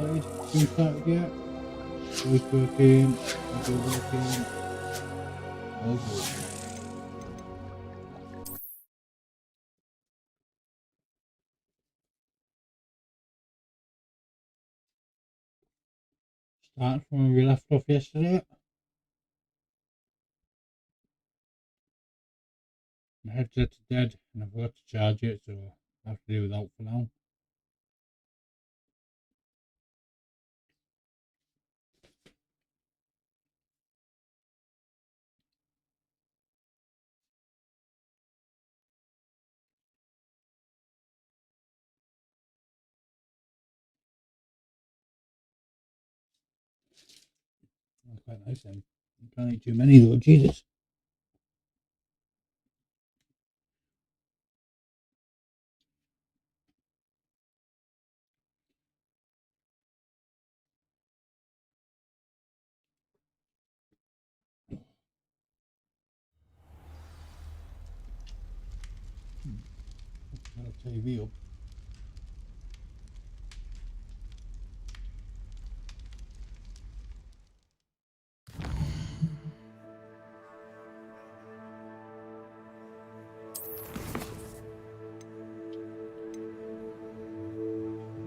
started? Stream started yet? Voice working, audio working, all good. Start from where we left off yesterday. My headset's dead and I forgot to charge it, so I have to do without for now. That's quite nice then. You can't eat too many though, Jesus. Got a TV up.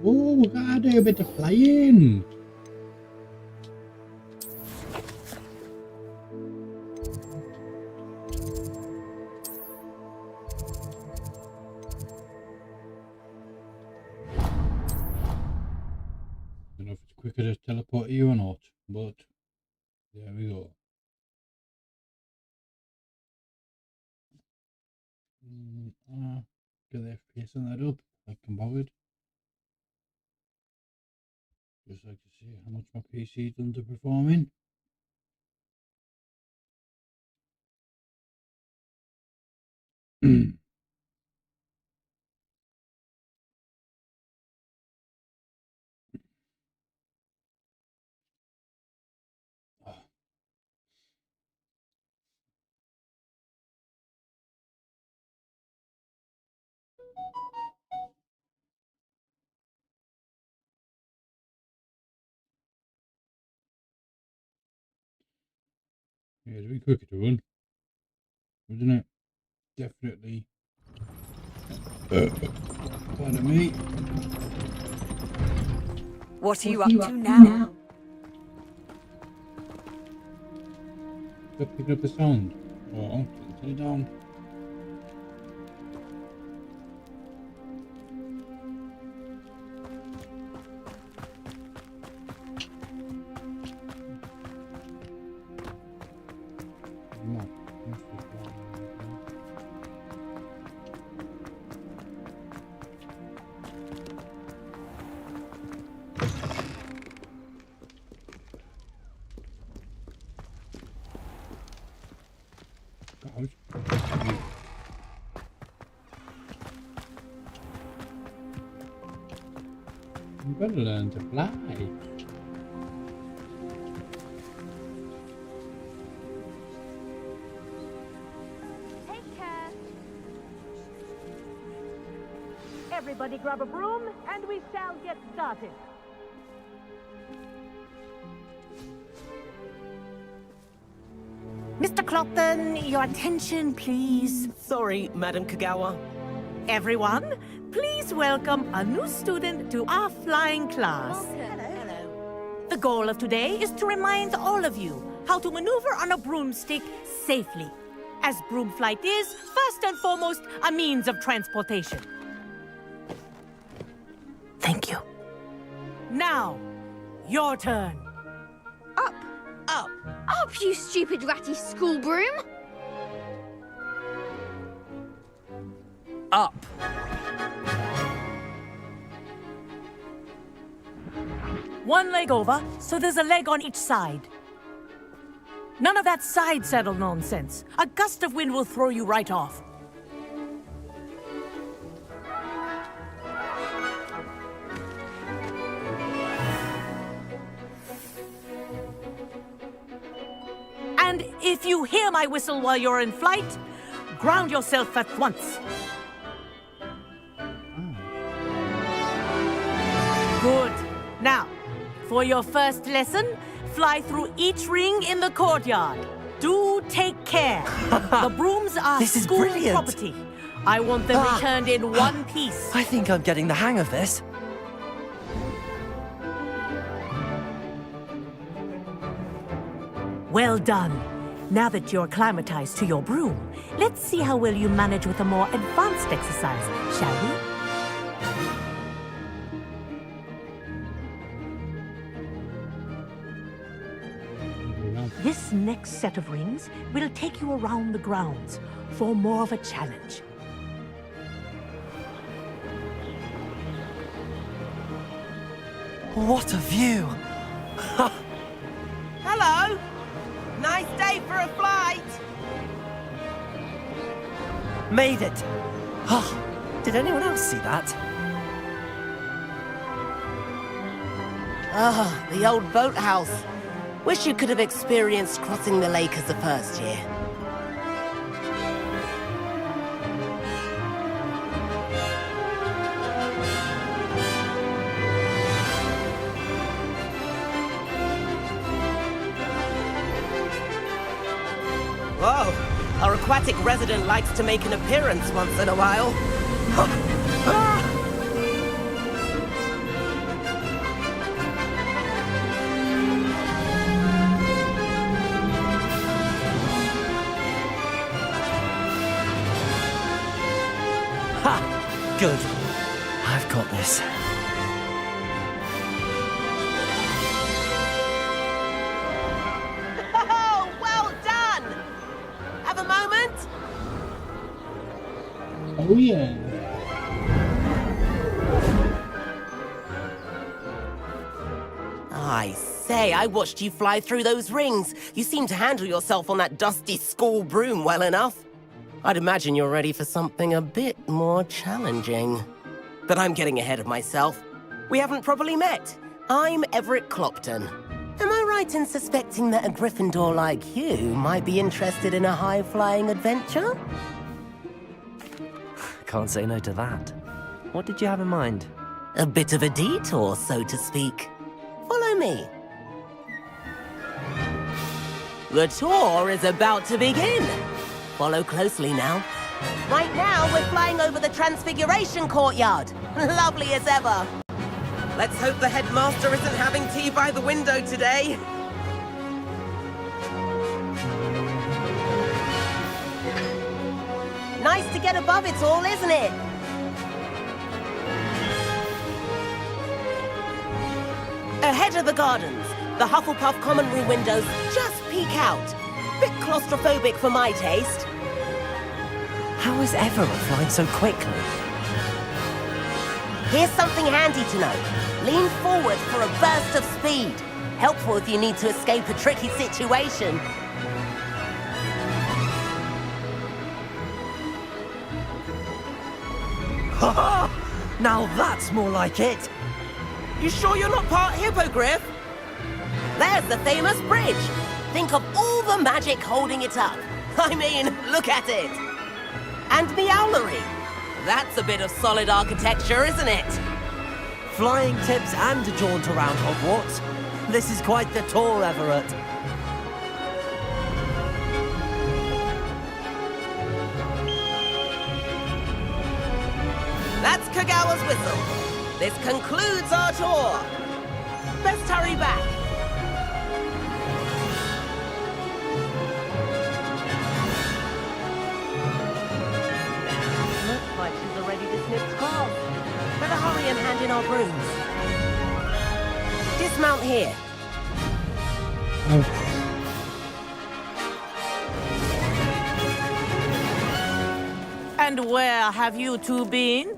Oh, we gotta do a bit of flying. I don't know if it's quicker to teleport you or not, but there we go. Get the FPS on that up, like I'm bothered. Just like to see how much my PC is underperforming. Yeah, it'd be quicker to run, wouldn't it? Definitely. Pardon me. What are you up to now? Just picking up the sound. Oh, turn it down. You better learn to fly. Take care. Everybody grab a broom and we shall get started. Mr. Clockton, your attention, please. Sorry, Madam Kagawa. Everyone, please welcome a new student to our flying class. Hello. The goal of today is to remind all of you how to maneuver on a broomstick safely, as broom flight is, first and foremost, a means of transportation. Thank you. Now, your turn. Up. Up. Up, you stupid ratty school broom. Up. One leg over, so there's a leg on each side. None of that side saddle nonsense. A gust of wind will throw you right off. And if you hear my whistle while you're in flight, ground yourself at once. Good. Now, for your first lesson, fly through each ring in the courtyard. Do take care. The brooms are This is school brilliant. property. I want them returned in one piece. I think I'm getting the hang of this. Well done. Now that you're acclimatized to your broom, let's see how well you manage with a more advanced exercise, shall we? This next set of rings will take you around the grounds for more of a challenge. What a view! Hello! Nice day for a flight! Made it! Oh, did anyone else see that? Ah, the old boathouse. Wish you could have experienced crossing the lake as a first year. Whoa, our aquatic resident likes to make an appearance once in a while. Ha! Good. I've got this. Oh, well done! Have a moment? Oh yeah. I say, I watched you fly through those rings. You seem to handle yourself on that dusty school broom well enough. I'd imagine you're ready for something a bit more challenging. But I'm getting ahead of myself. We haven't properly met. I'm Everett Clopton. Am I right in suspecting that a Gryffindor like you might be interested in a high-flying adventure? Can't say no to that. What did you have in mind? A bit of a detour, so to speak. Follow me. The tour is about to begin. Follow closely now. Right now, we're flying over the Transfiguration Courtyard. Lovely as ever. Let's hope the headmaster isn't having tea by the window today. Nice to get above it all, isn't it? Ahead of the gardens, the Hufflepuff common room windows just peek out. Bit claustrophobic for my taste. How is Everett flying so quickly? Here's something handy to know. Lean forward for a burst of speed. Helpful if you need to escape a tricky situation. Ha ha! Now that's more like it! You sure you're not part hippogriff? There's the famous bridge. Think of all the magic holding it up. I mean, look at it. And the owlery. That's a bit of solid architecture, isn't it? Flying tips and a jaunt around Hogwarts. This is quite the tour, Everett. That's Kagawa's whistle. This concludes our tour. Best hurry back. Looks like she's already dismissed class. Better hurry and hand in our brooms. Dismount here. Oh, And where have you two been?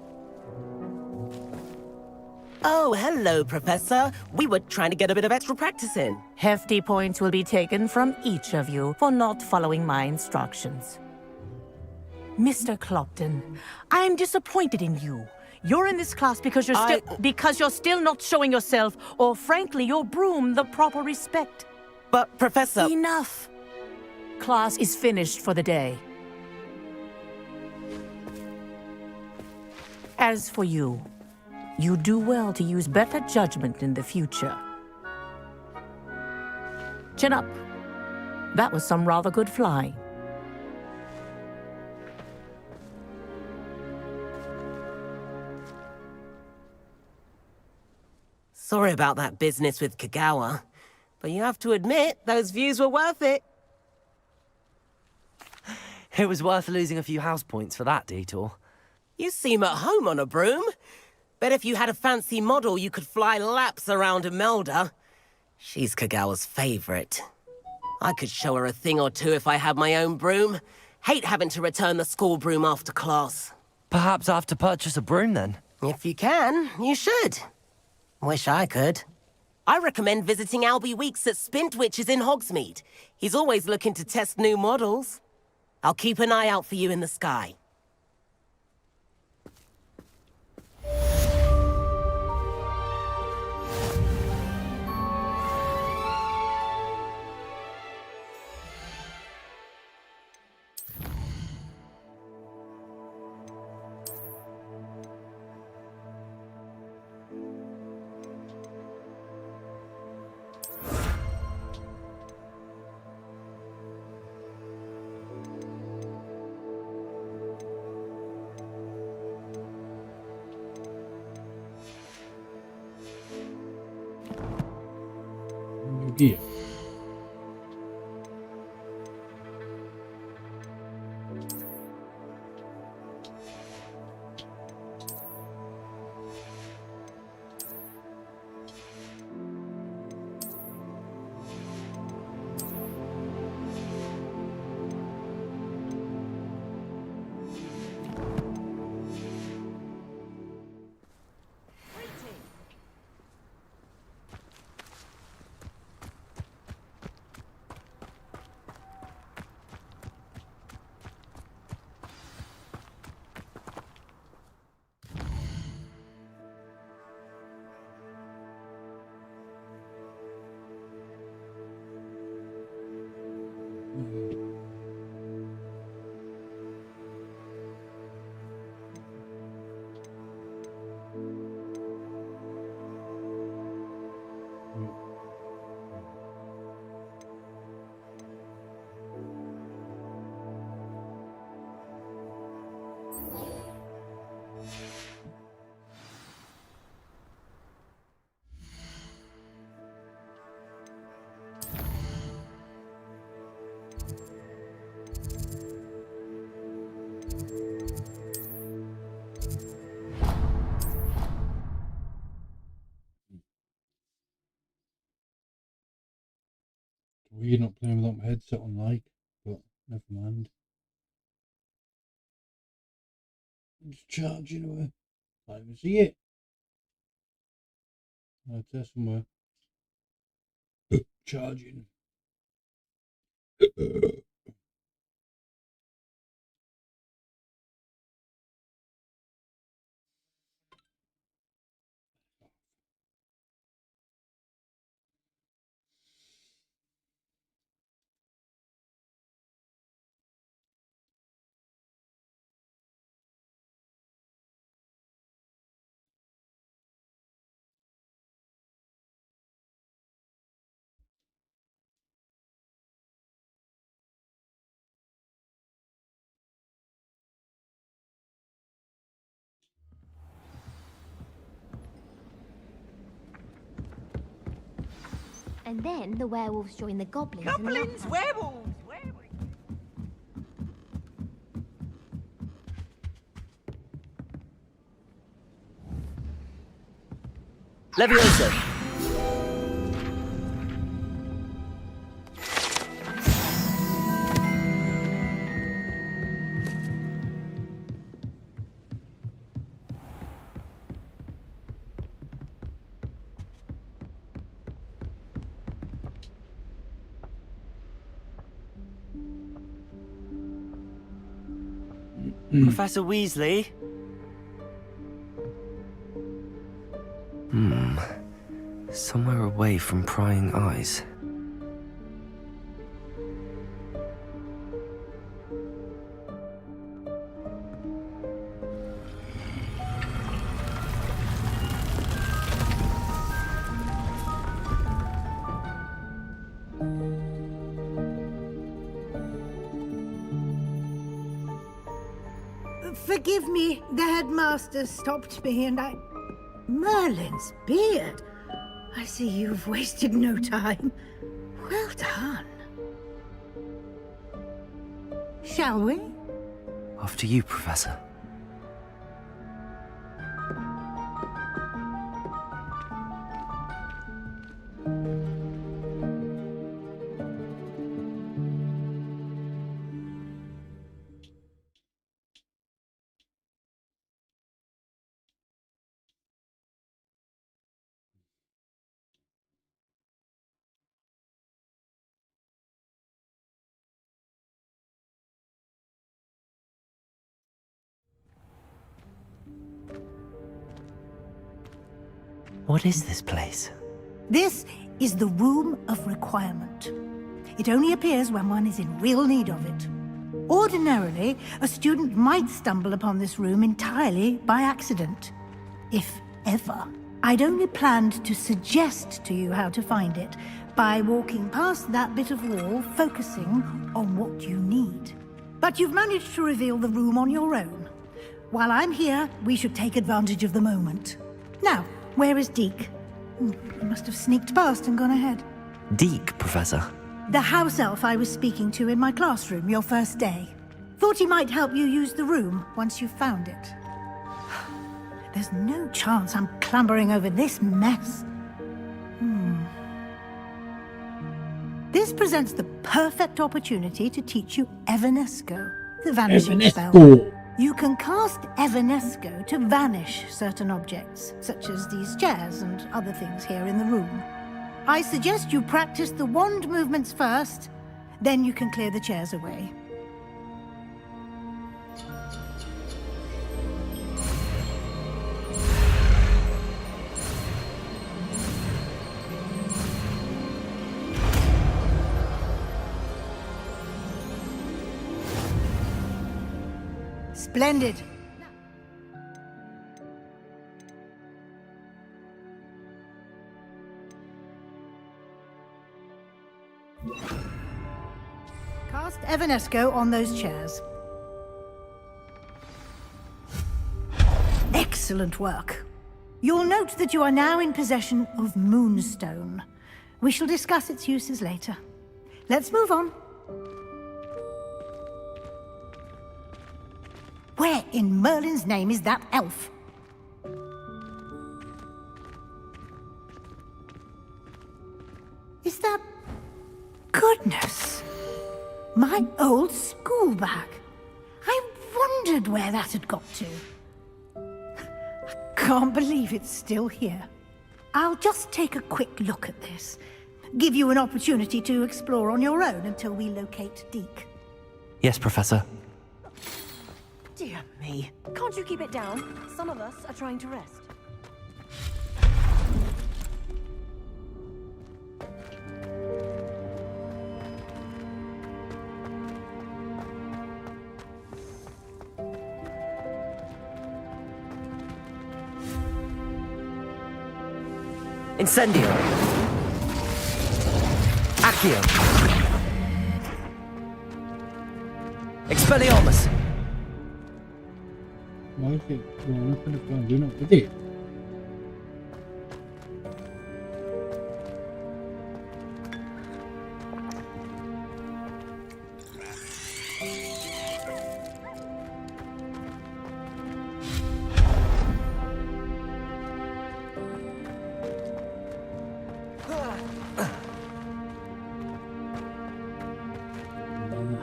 Oh, hello, Professor. We were trying to get a bit of extra practice in. Hefty points will be taken from each of you for not following my instructions. Mr. Clopton, I'm disappointed in you. You're in this class because you're still not showing yourself, or frankly, your broom the proper respect. But, Professor... Enough. Class is finished for the day. As for you, You do well to use better judgment in the future. Chin up. That was some rather good flying. Sorry about that business with Kagawa, but you have to admit, those views were worth it. It was worth losing a few house points for that detour. You seem at home on a broom. Bet if you had a fancy model, you could fly laps around Imelda. She's Kagawa's favorite. I could show her a thing or two if I had my own broom. Hate having to return the school broom after class. Perhaps I have to purchase a broom then? If you can, you should. Wish I could. I recommend visiting Albie Weeks at Spintwitches in Hogsmeade. He's always looking to test new models. I'll keep an eye out for you in the sky. New gear. We're not playing without my headset on, like, but never mind. I'm just charging away. Can't even see it. I'll test somewhere. Charging. And then the werewolves join the goblins. Goblins, werewolves, werewolves. Leviosa! Professor Weasley? Somewhere away from prying eyes. Forgive me, the headmaster stopped me and I... Merlin's beard! I see you've wasted no time. Well done. Shall we? After you, Professor. What is this place? This is the Room of Requirement. It only appears when one is in real need of it. Ordinarily, a student might stumble upon this room entirely by accident. If ever. I'd only planned to suggest to you how to find it by walking past that bit of wall, focusing on what you need. But you've managed to reveal the room on your own. While I'm here, we should take advantage of the moment. Now, where is Deke? He must have sneaked past and gone ahead. Deke, Professor. The house elf I was speaking to in my classroom your first day. Thought he might help you use the room once you found it. There's no chance I'm clambering over this mess. This presents the perfect opportunity to teach you Evanesco, the vanishing spell. Evanesco. You can cast Evanesco to vanish certain objects, such as these chairs and other things here in the room. I suggest you practice the wand movements first, then you can clear the chairs away. Splendid. Cast Evanesco on those chairs. Excellent work. You'll note that you are now in possession of Moonstone. We shall discuss its uses later. Let's move on. Where in Merlin's name is that elf? Is that... Goodness! My old school bag. I wondered where that had got to. I can't believe it's still here. I'll just take a quick look at this. Give you an opportunity to explore on your own until we locate Deke. Yes, Professor. Dear me. Can't you keep it down? Some of us are trying to rest. Incendio. Accio. Expelliarmus. Why is it? Well, I'm not going to go and do not with it.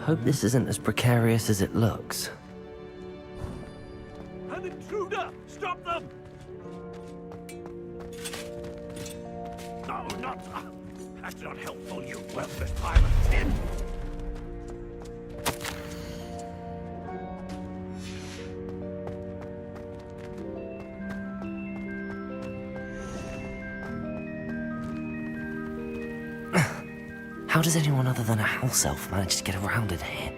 Hope this isn't as precarious as it looks. An intruder! Stop them! No, not... That's not helpful, you worthless pile of tin! How does anyone other than a house elf manage to get around in here?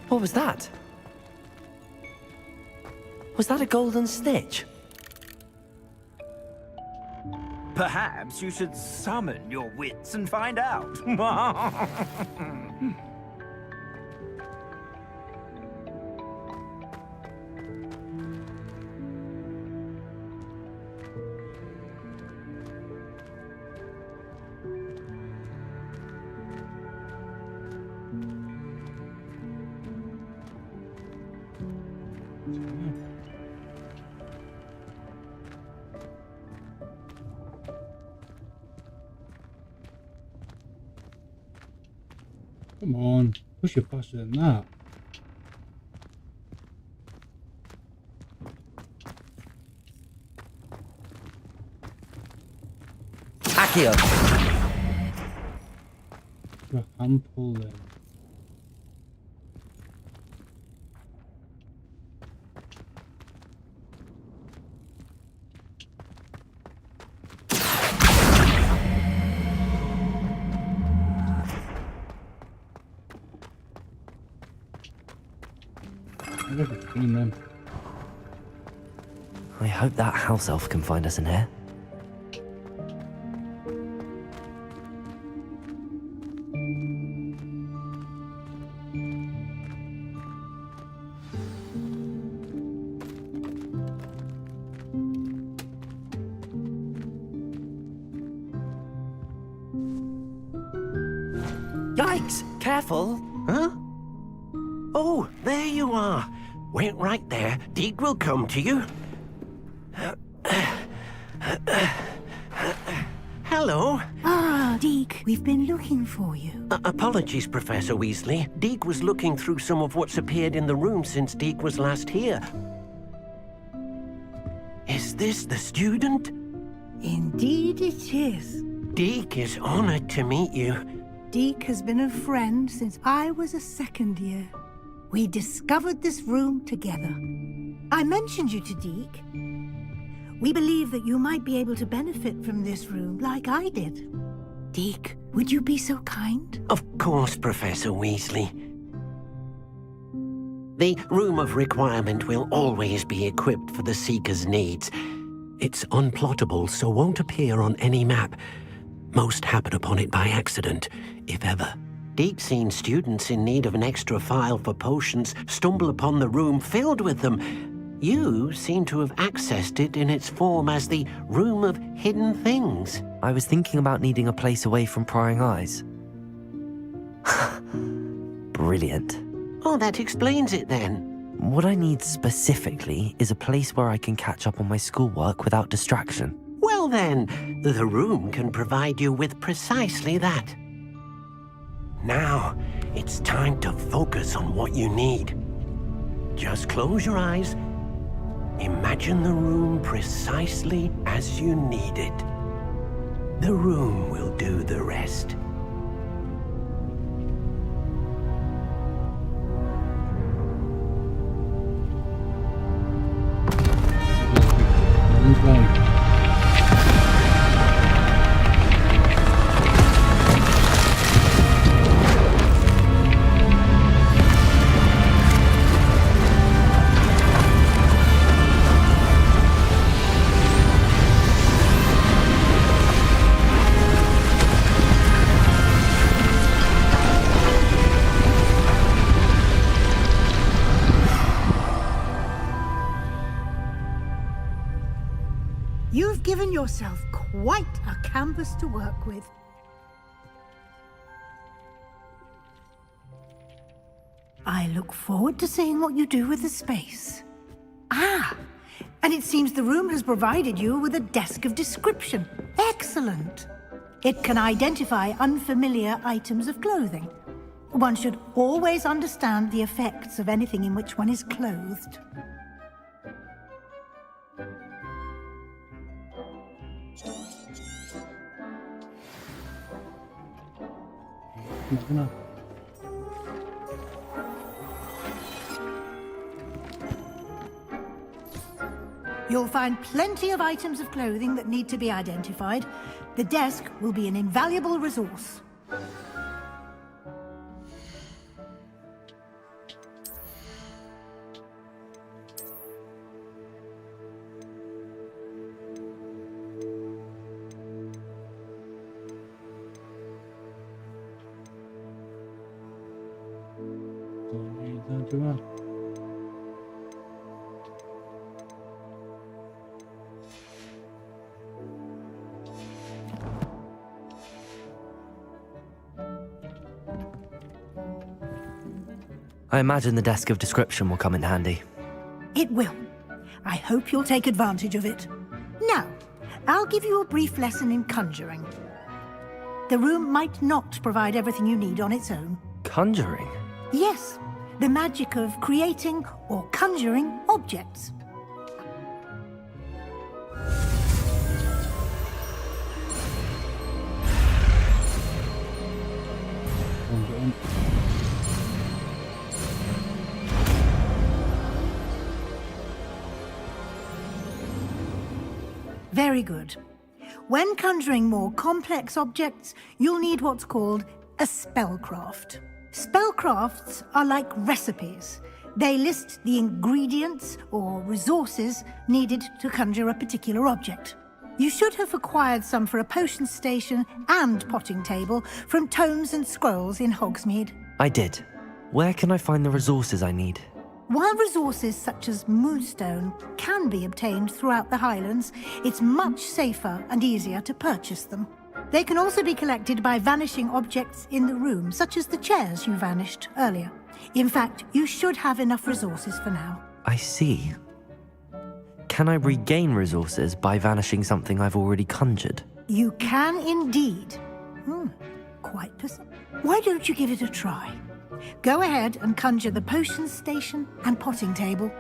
What was that? Was that a golden snitch? Perhaps you should summon your wits and find out. Come on, push it faster than that. Accio. I can pull them. I got to clean them. I hope that house elf can find us in here. Yikes! Careful! Huh? Oh, there you are. Wait right there. Deke will come to you. Hello. Ah, Deke, we've been looking for you. Apologies, Professor Weasley. Deke was looking through some of what's appeared in the room since Deke was last here. Is this the student? Indeed it is. Deke is honored to meet you. Deke has been a friend since I was a second year. We discovered this room together. I mentioned you to Deke. We believe that you might be able to benefit from this room like I did. Deke, would you be so kind? Of course, Professor Weasley. The Room of Requirement will always be equipped for the Seeker's needs. It's unplottable, so won't appear on any map. Most happen upon it by accident, if ever. Deke's seen students in need of an extra file for potions stumble upon the room filled with them. You seem to have accessed it in its form as the Room of Hidden Things. I was thinking about needing a place away from prying eyes. Brilliant. Oh, that explains it then. What I need specifically is a place where I can catch up on my schoolwork without distraction. Well then, the room can provide you with precisely that. Now, it's time to focus on what you need. Just close your eyes. Imagine the room precisely as you need it. The room will do the rest. You've given yourself quite a canvas to work with. I look forward to seeing what you do with the space. Ah, and it seems the room has provided you with a desk of description. Excellent. It can identify unfamiliar items of clothing. One should always understand the effects of anything in which one is clothed. You'll find plenty of items of clothing that need to be identified. The desk will be an invaluable resource. Coba. I imagine the desk of description will come in handy. It will. I hope you'll take advantage of it. Now, I'll give you a brief lesson in conjuring. The room might not provide everything you need on its own. Conjuring? Yes, the magic of creating or conjuring objects. Very good. When conjuring more complex objects, you'll need what's called a spellcraft. Spellcrafts are like recipes. They list the ingredients or resources needed to conjure a particular object. You should have acquired some for a potion station and potting table from tomes and scrolls in Hogsmeade. I did. Where can I find the resources I need? While resources such as moonstone can be obtained throughout the Highlands, it's much safer and easier to purchase them. They can also be collected by vanishing objects in the room, such as the chairs you vanished earlier. In fact, you should have enough resources for now. I see. Can I regain resources by vanishing something I've already conjured? You can indeed. Quite perceptive. Why don't you give it a try? Go ahead and conjure the potion station and potting table.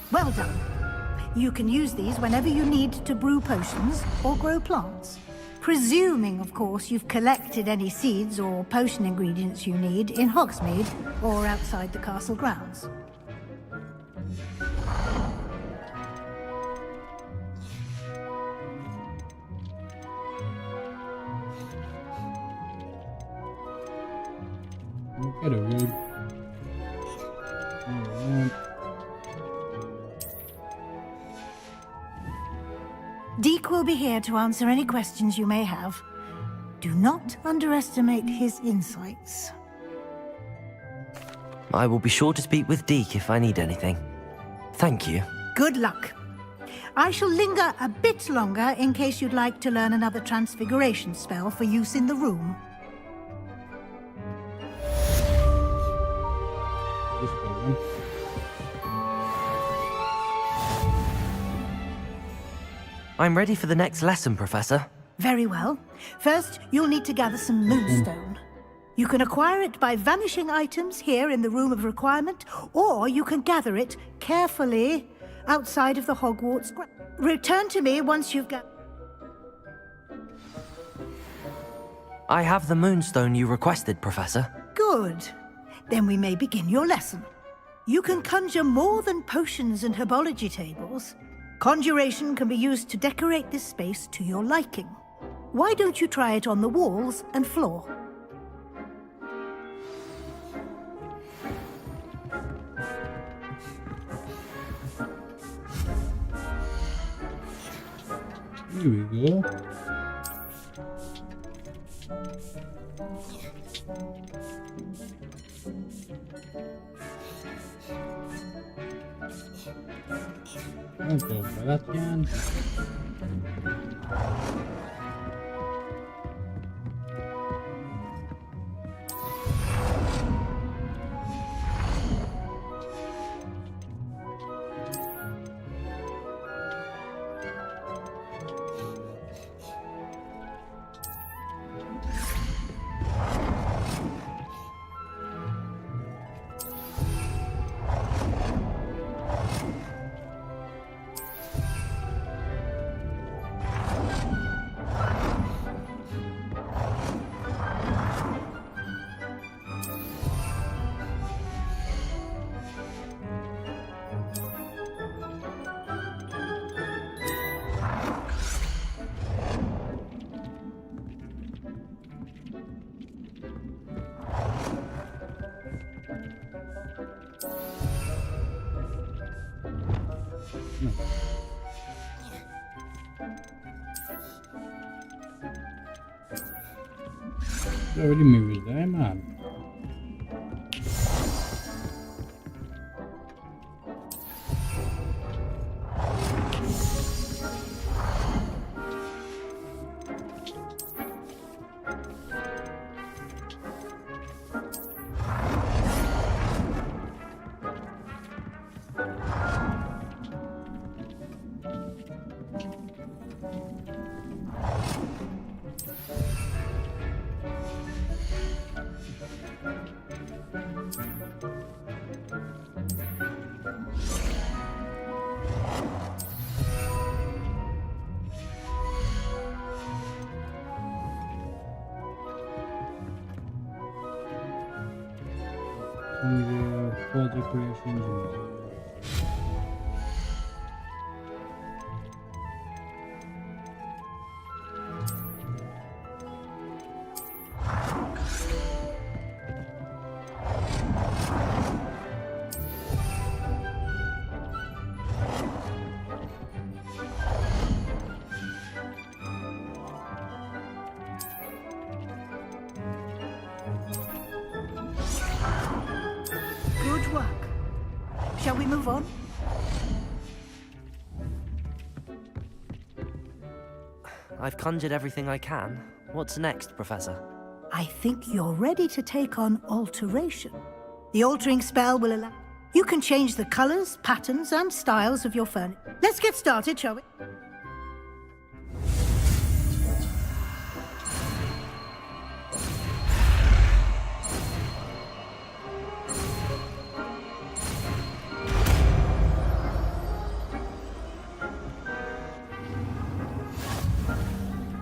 Well done. You can use these whenever you need to brew potions or grow plants. Presuming, of course, you've collected any seeds or potion ingredients you need in Hogsmeade or outside the castle grounds. Get a room. Deke will be here to answer any questions you may have. Do not underestimate his insights. I will be sure to speak with Deke if I need anything. Thank you. Good luck. I shall linger a bit longer in case you'd like to learn another transfiguration spell for use in the room. This one. I'm ready for the next lesson, Professor. Very well. First, you'll need to gather some moonstone. You can acquire it by vanishing items here in the Room of Requirement, or you can gather it carefully outside of the Hogwarts grounds. Return to me once you've got... I have the moonstone you requested, Professor. Good. Then we may begin your lesson. You can conjure more than potions and herbology tables. Conjuration can be used to decorate this space to your liking. Why don't you try it on the walls and floor? Here we go. Non so, la pianta. Öyle mi bir değil mi abi? Şimdi for decoration engineer. Good work. Shall we move on? I've conjured everything I can. What's next, Professor? I think you're ready to take on alteration. The altering spell will allow... You can change the colors, patterns, and styles of your furniture. Let's get started, shall we?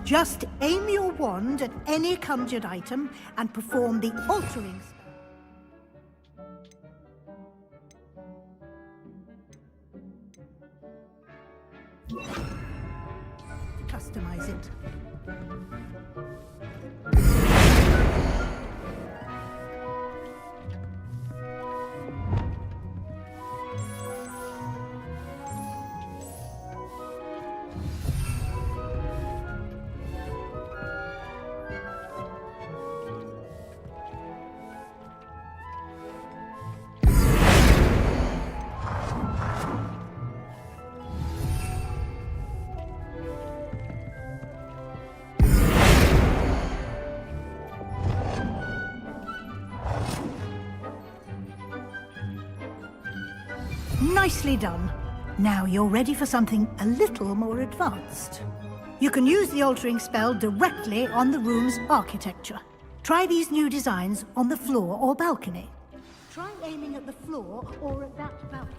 Just aim your wand at any conjured item and perform the altering spell. Customize it. Nicely done. Now you're ready for something a little more advanced. You can use the altering spell directly on the room's architecture. Try these new designs on the floor or balcony. Try aiming at the floor or at that balcony.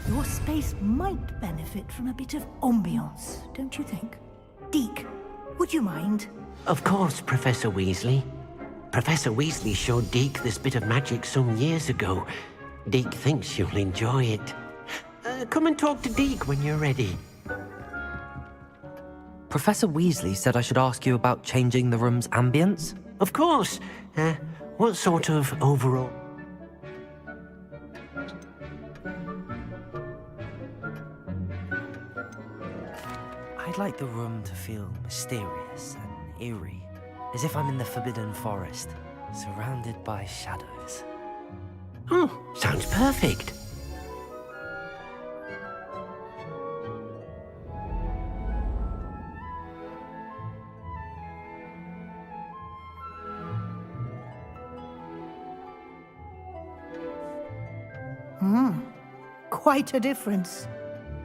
Your space might benefit from a bit of ambiance, don't you think? Deke, would you mind? Of course, Professor Weasley. Professor Weasley showed Deke this bit of magic some years ago. Deke thinks you'll enjoy it. Come and talk to Deke when you're ready. Professor Weasley said I should ask you about changing the room's ambience? Of course. What sort of overall... I'd like the room to feel mysterious and eerie, as if I'm in the Forbidden Forest, surrounded by shadows. Oh, sounds perfect. Quite a difference.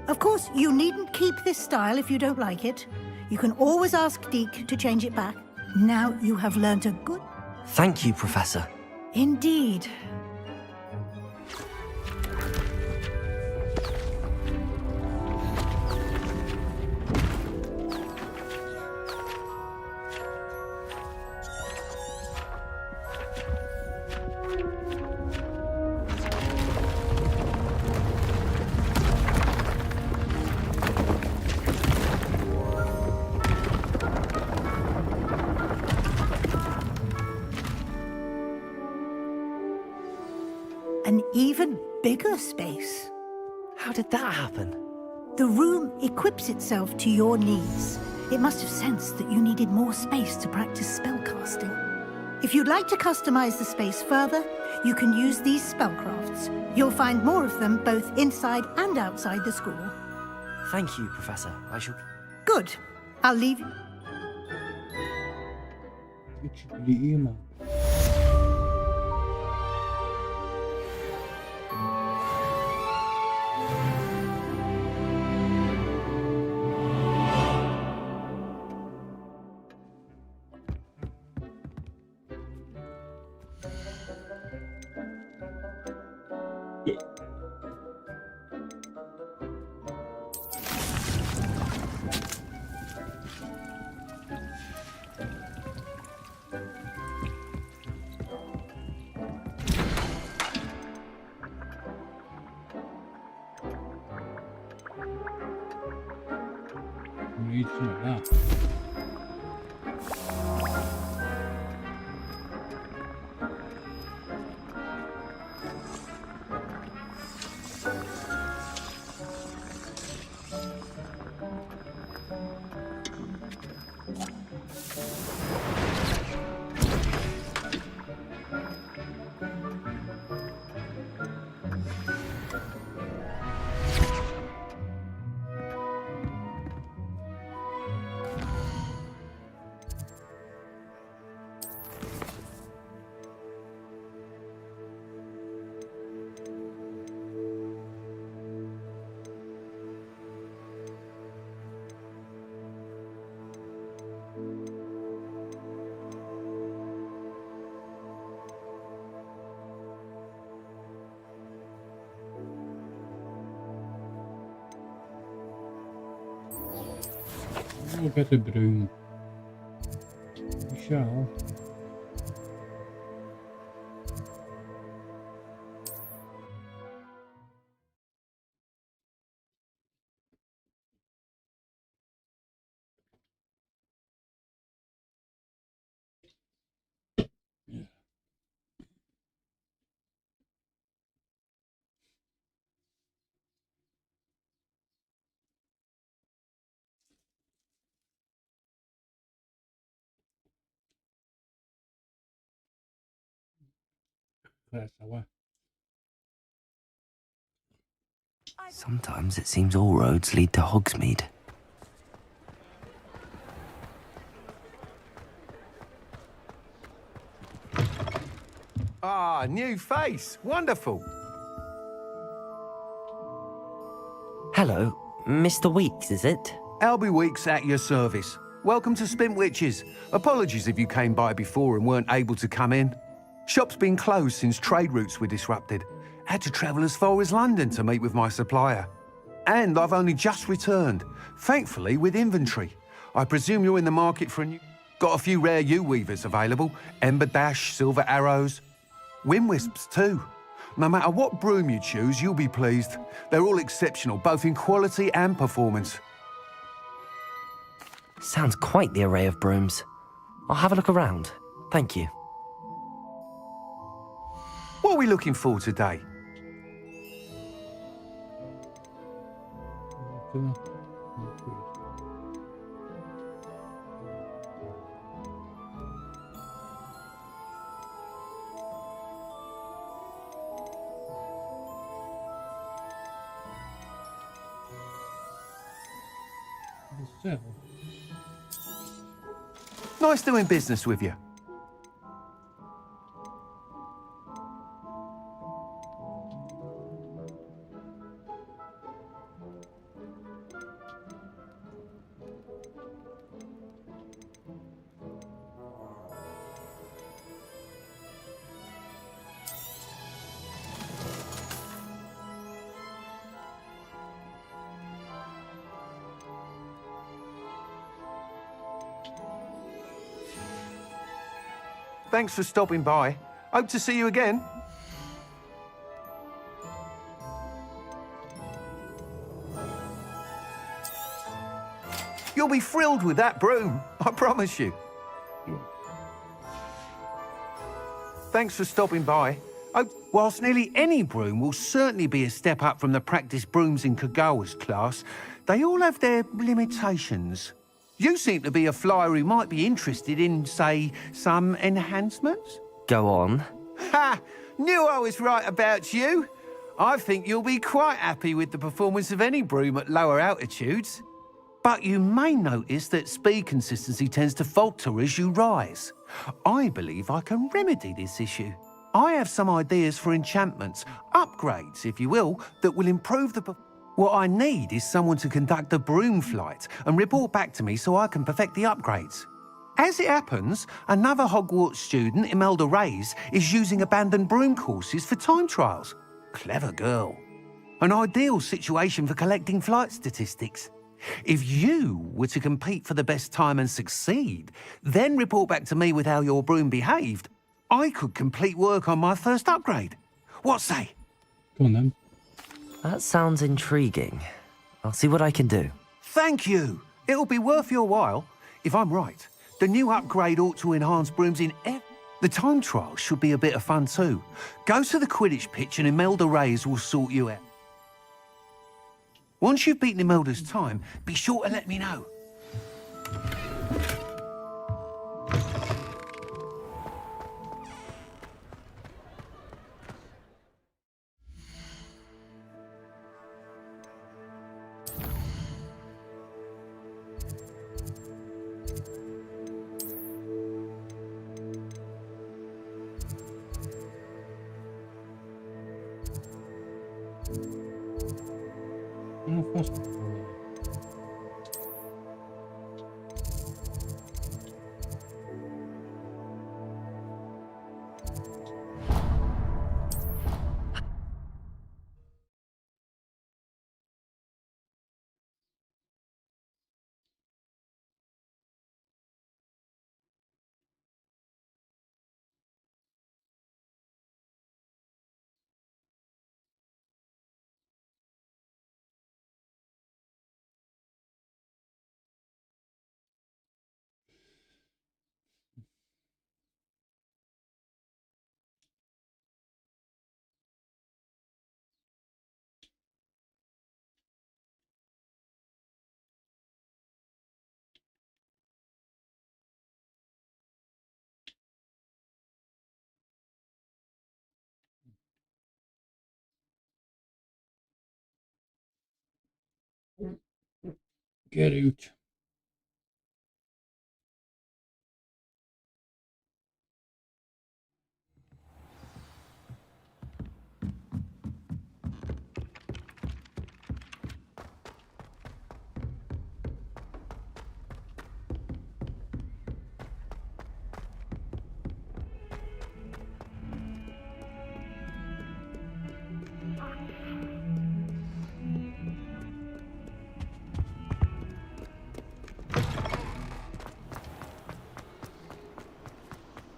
Of course, you needn't keep this style if you don't like it. You can always ask Deke to change it back. Now you have learnt a good... Thank you, Professor. Indeed. An even bigger space. How did that happen? The room equips itself to your needs. It must have sensed that you needed more space to practice spellcasting. If you'd like to customize the space further, you can use these spellcrafts. You'll find more of them both inside and outside the school. Thank you, Professor. I shall... Good. I'll leave you. Hiç iyi mi? Bunu içme ha. Look at the broom. We shall. Sometimes it seems all roads lead to Hogsmeade. Ah, new face. Wonderful. Hello, Mr. Weeks, is it? Albie Weeks at your service. Welcome to Spintwitches. Apologies if you came by before and weren't able to come in. Shop's been closed since trade routes were disrupted. Had to travel as far as London to meet with my supplier. And I've only just returned, thankfully with inventory. I presume you're in the market for a new... Got a few rare yew-weavers available. Ember Dash, Silver Arrows. Wind-wisps too. No matter what broom you choose, you'll be pleased. They're all exceptional, both in quality and performance. Sounds quite the array of brooms. I'll have a look around. Thank you. What are we looking for today? So, Nice doing business with you. Thanks for stopping by. Hope to see you again. You'll be thrilled with that broom, I promise you. Thanks for stopping by. Whilst nearly any broom will certainly be a step up from the practice brooms in Kagawa's class, they all have their limitations. You seem to be a flyer who might be interested in, say, some enhancements? Go on. Ha! Knew I was right about you. I think you'll be quite happy with the performance of any broom at lower altitudes. But you may notice that speed consistency tends to falter as you rise. I believe I can remedy this issue. I have some ideas for enchantments, upgrades, if you will, that will improve the... What I need is someone to conduct a broom flight and report back to me so I can perfect the upgrades. As it happens, another Hogwarts student, Imelda Reyes, is using abandoned broom courses for time trials. Clever girl. An ideal situation for collecting flight statistics. If you were to compete for the best time and succeed, then report back to me with how your broom behaved, I could complete work on my first upgrade. What say? go on then. That sounds intriguing. I'll see what I can do. Thank you. It'll be worth your while. If I'm right, the new upgrade ought to enhance brooms in The time trial should be a bit of fun too. Go to the Quidditch pitch and Imelda Reyes will sort you out. Once you've beaten Imelda's time, be sure to let me know. How fast? Get out.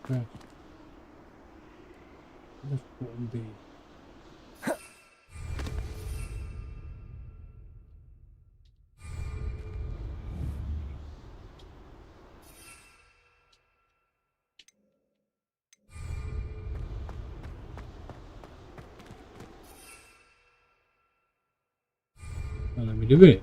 Right. Let's put on the now let me do it.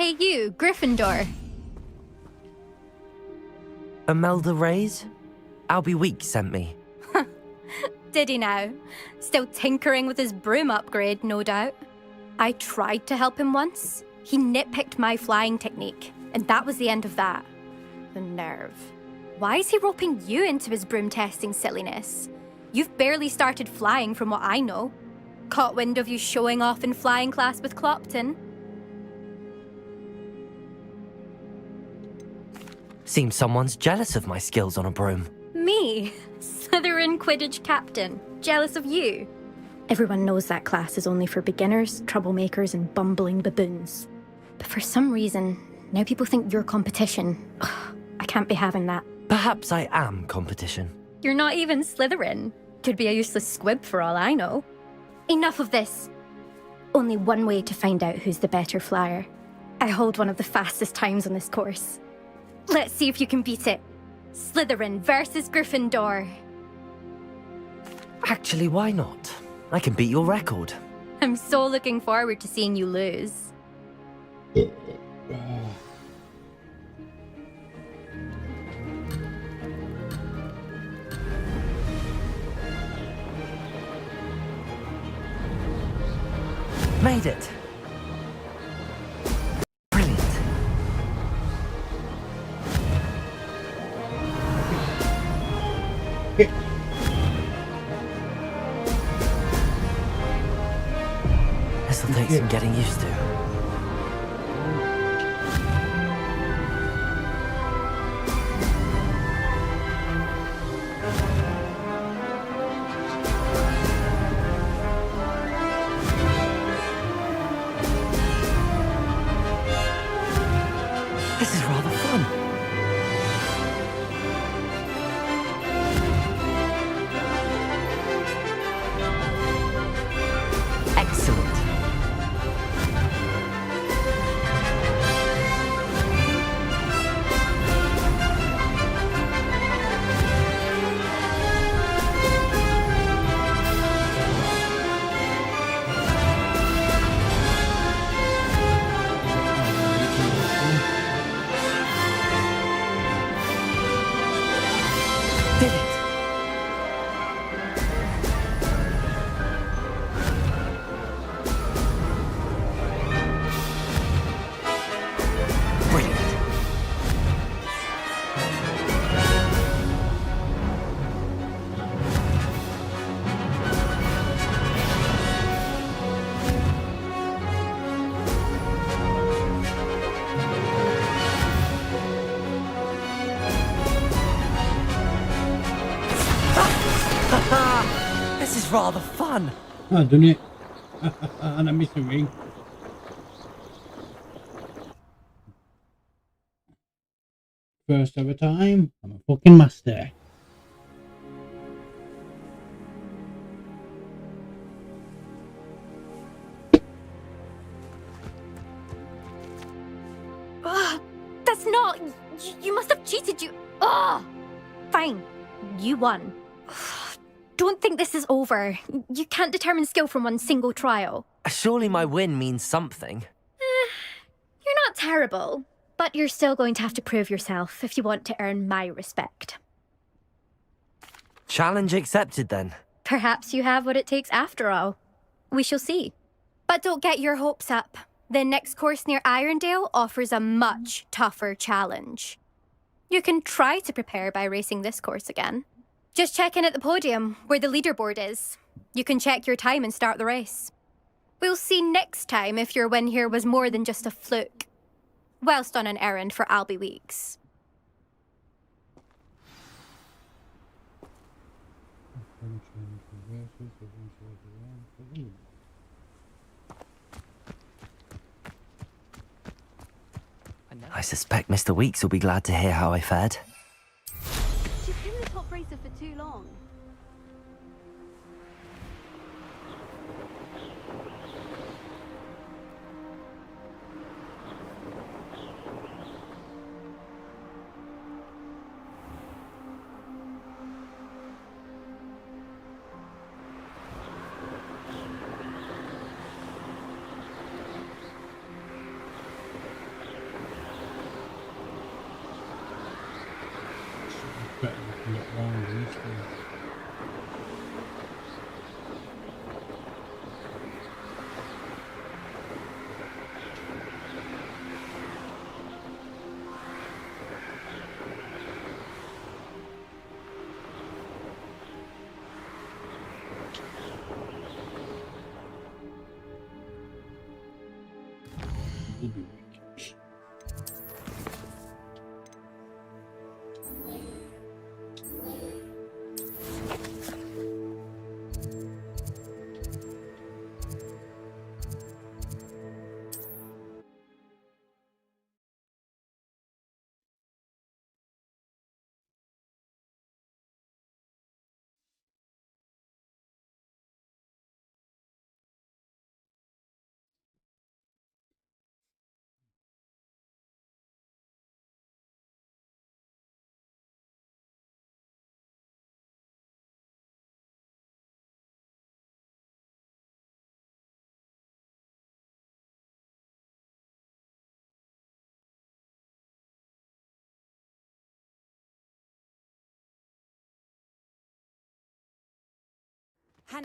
Hey you, Gryffindor. Imelda Reyes? Albie Weeks sent me. Did he now? Still tinkering with his broom upgrade, no doubt. I tried to help him once. He nitpicked my flying technique, and that was the end of that. The nerve. Why is he roping you into his broom testing silliness? You've barely started flying from what I know. Caught wind of you showing off in flying class with Clopton. Seems someone's jealous of my skills on a broom. Me? Slytherin Quidditch captain. Jealous of you? Everyone knows that class is only for beginners, troublemakers, and bumbling baboons. But for some reason, now people think you're competition. Ugh, I can't be having that. Perhaps I am competition. You're not even Slytherin. Could be a useless squib for all I know. Enough of this. Only one way to find out who's the better flyer. I hold one of the fastest times on this course. Let's see if you can beat it. Slytherin versus Gryffindor. Actually, why not? I can beat your record. I'm so looking forward to seeing you lose. Made it. Brilliant. This'll take some getting used to. This is rather fun. Excellent. Did it. Brilliant. This is rather fun. Oh, done it. And I missed a ring. First ever time. I'm a fucking master. Ugh, that's not... You must have cheated, you... Ugh! Fine. You won. Don't think this is over. You can't determine skill from one single trial. Surely my win means something. You're not terrible, but you're still going to have to prove yourself if you want to earn my respect. Challenge accepted then. Perhaps you have what it takes after all. We shall see. But don't get your hopes up. The next course near Irondale offers a much tougher challenge. You can try to prepare by racing this course again. Just check in at the podium, where the leaderboard is. You can check your time and start the race. We'll see next time if your win here was more than just a fluke. Whilst on an errand for Albie Weeks. I suspect Mr. Weeks will be glad to hear how I fared. She's been the top racer for too long. Bu büyükmüş.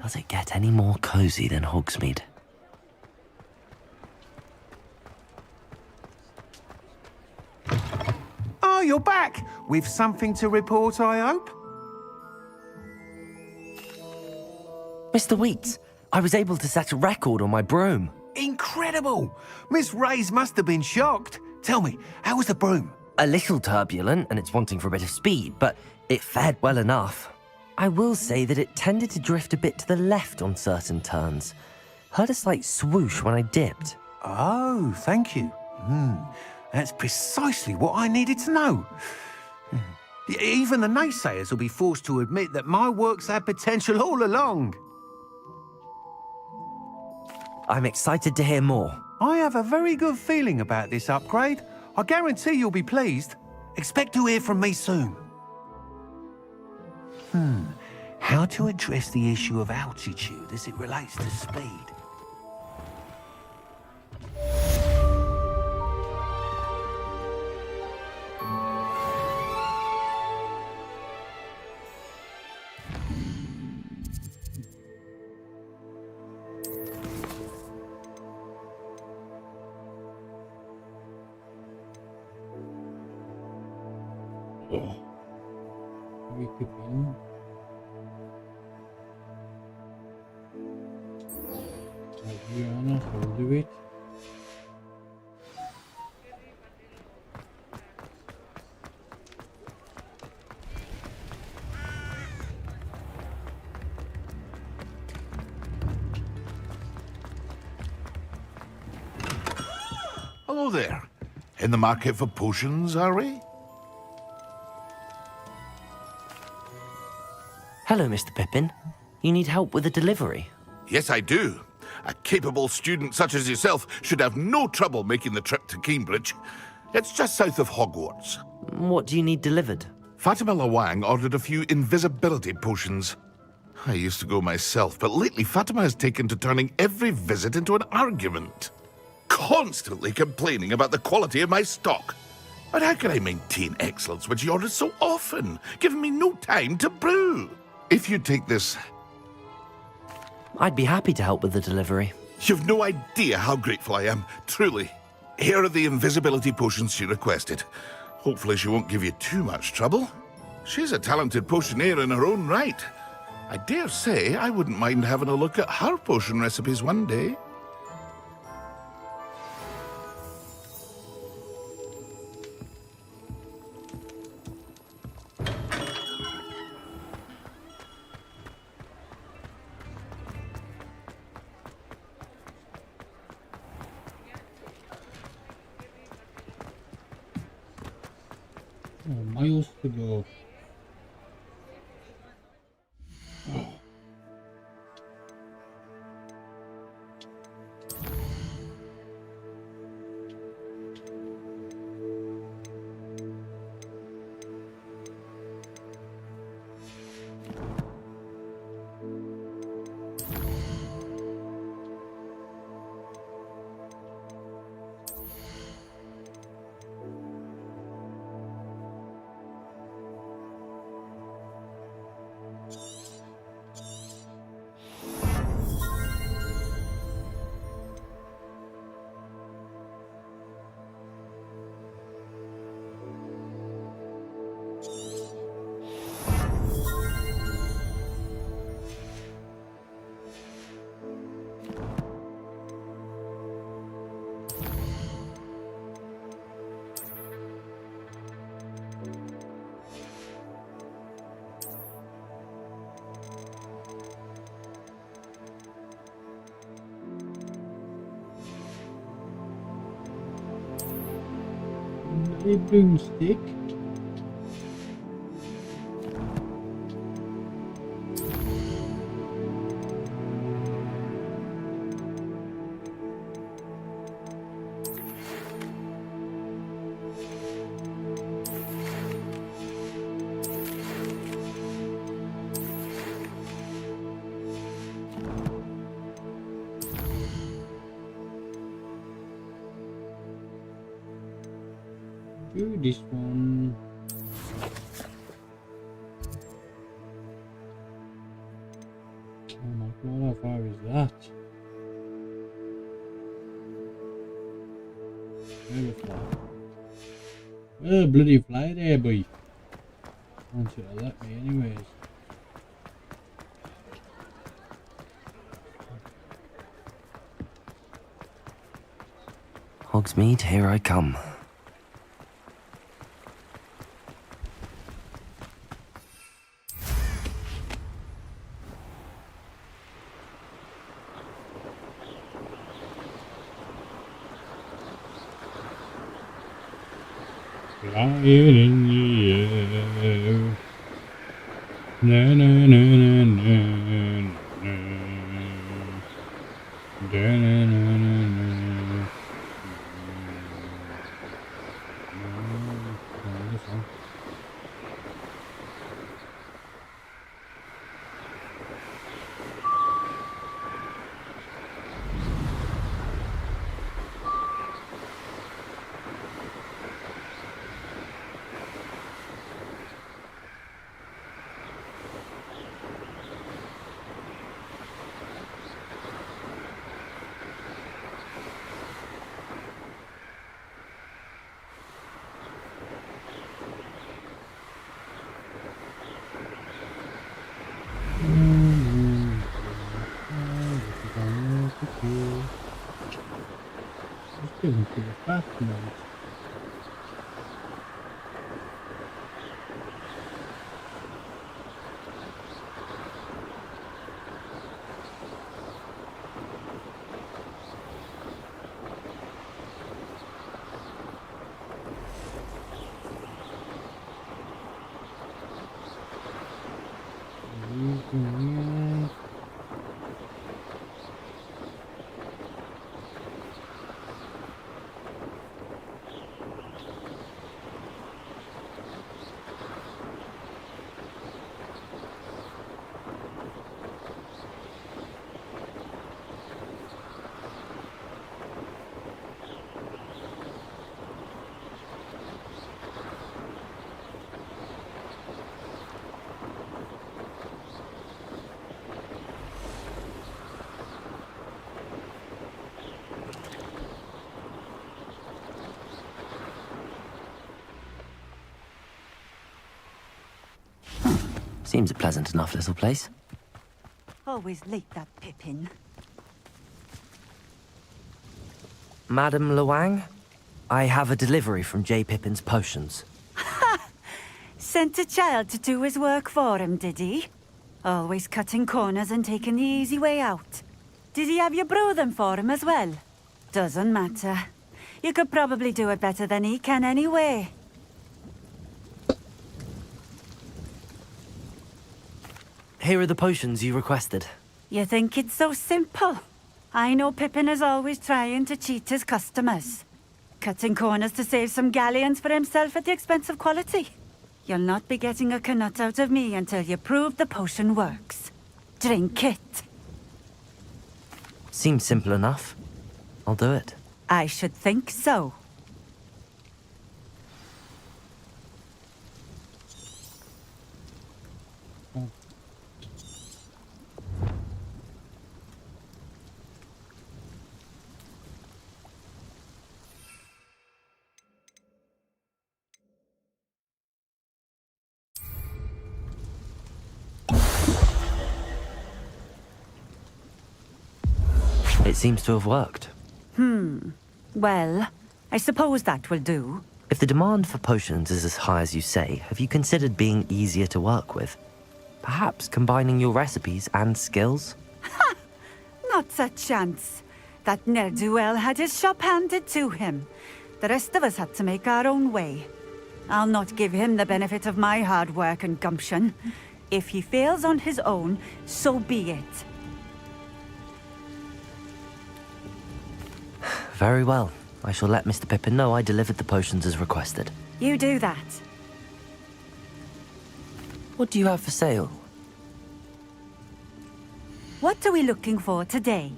Does it get any more cozy than Hogsmeade? Oh, you're back! With something to report, I hope? Mr. Wheats, I was able to set a record on my broom. Incredible! Miss Ray's must have been shocked. Tell me, how was the broom? A little turbulent, and it's wanting for a bit of speed, but it fared well enough. I will say that it tended to drift a bit to the left on certain turns. Heard a slight swoosh when I dipped. Oh, thank you. That's precisely what I needed to know. Even the naysayers will be forced to admit that my work's had potential all along. I'm excited to hear more. I have a very good feeling about this upgrade. I guarantee you'll be pleased. Expect to hear from me soon. How to address the issue of altitude as it relates to speed? We could be. Adriana, hold it. Hello there. In the market for potions, are we? Hello, Mr. Pippin. You need help with a delivery? Yes, I do. A capable student such as yourself should have no trouble making the trip to Cambridge. It's just south of Hogwarts. What do you need delivered? Fatima Lawang ordered a few invisibility potions. I used to go myself, but lately Fatima has taken to turning every visit into an argument. Constantly complaining about the quality of my stock. But how can I maintain excellence when she orders so often, giving me no time to brew? If you take this... I'd be happy to help with the delivery. You've no idea how grateful I am, truly. Here are the invisibility potions she requested. Hopefully she won't give you too much trouble. She's a talented potioneer in her own right. I dare say I wouldn't mind having a look at her potion recipes one day. Oh, miles to go. bloody broomstick. Do this one. Oh my god, how far is that? There's a fly. Oh, bloody fly there, boy. Won't you let me anyways? Hogsmeade, here I come. Flying in the air. Na na na na na na. Da na na na na. This one. Just given to the fast mode. Seems a pleasant enough little place. Always late, that Pippin. Madam Luang, I have a delivery from J. Pippin's potions. Sent a child to do his work for him, did he? Always cutting corners and taking the easy way out. Did he have you brew them for him as well? Doesn't matter. You could probably do it better than he can anyway. Here are the potions you requested. You think it's so simple? I know Pippin is always trying to cheat his customers. Cutting corners to save some galleons for himself at the expense of quality. You'll not be getting a canut out of me until you prove the potion works. Drink it. Seems simple enough. I'll do it. I should think so. It seems to have worked. Well, I suppose that will do. If the demand for potions is as high as you say, have you considered being easier to work with? Perhaps combining your recipes and skills? Not a chance. That ne'er-do-well had his shop handed to him. The rest of us had to make our own way. I'll not give him the benefit of my hard work and gumption. If he fails on his own, so be it. Very well. I shall let Mr. Pippin know I delivered the potions as requested. You do that. What do you have for sale? What are we looking for today?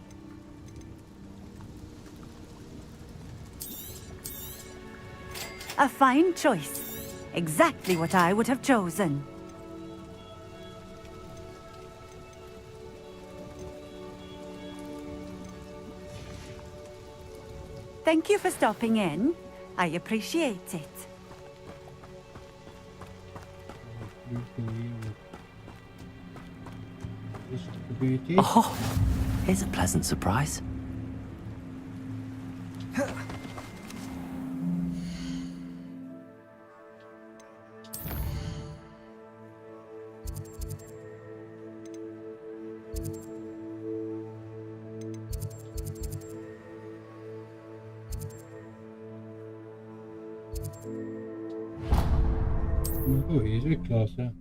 A fine choice. Exactly what I would have chosen. Thank you for stopping in. I appreciate it. Oh, here's a pleasant surprise. Oh, here's a closer.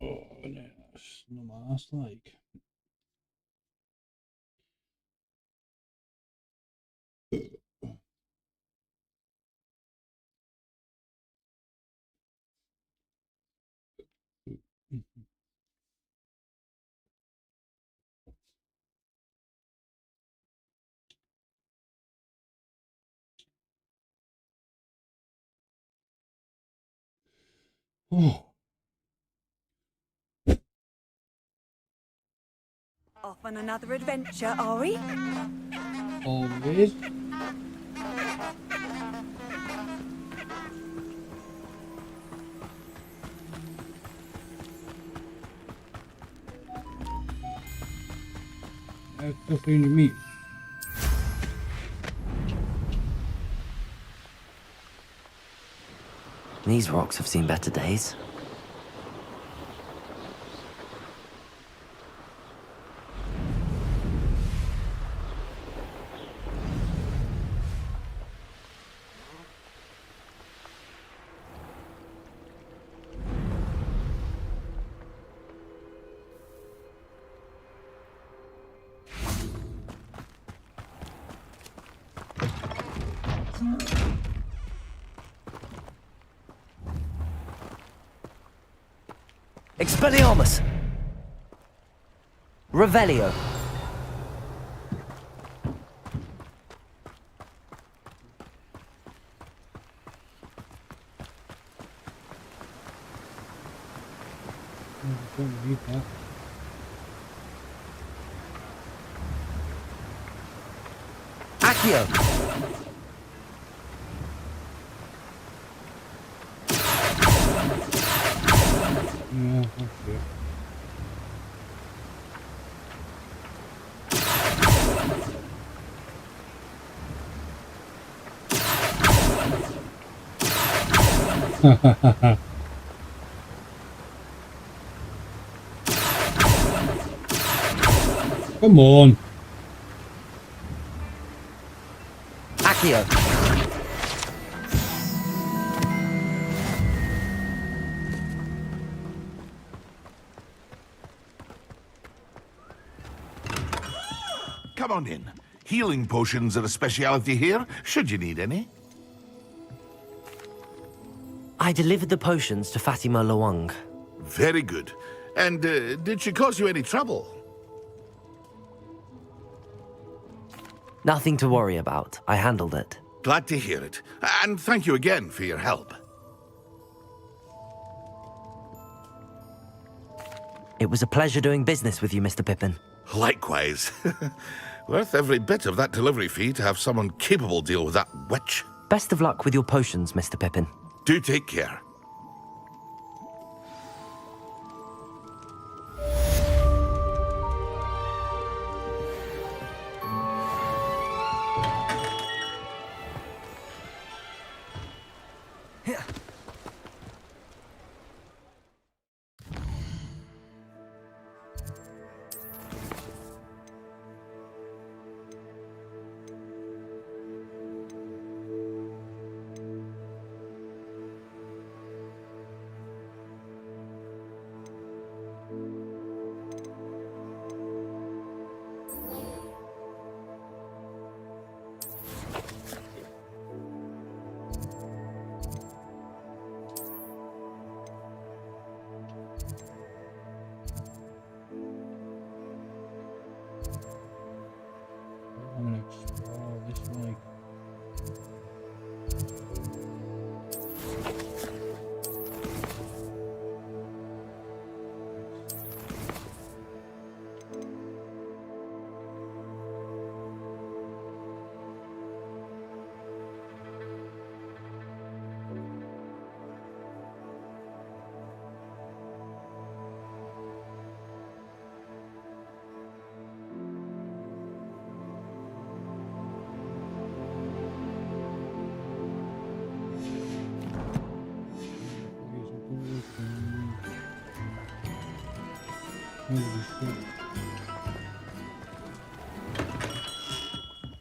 Oh, no, that's not my ass like. Oh. Off on another adventure, are we? Always. Tough in the meat. These rocks have seen better days. Expelliarmus! Revelio! Don't need that. Accio! Yeah, okay. Come on. Accio! Come on in. Healing potions are a speciality here, should you need any. I delivered the potions to Fatima Luang. Very good. And did she cause you any trouble? Nothing to worry about. I handled it. Glad to hear it. And thank you again for your help. It was a pleasure doing business with you, Mr. Pippin. Likewise. Worth every bit of that delivery fee to have someone capable deal with that witch. Best of luck with your potions, Mr. Pippin. Do take care.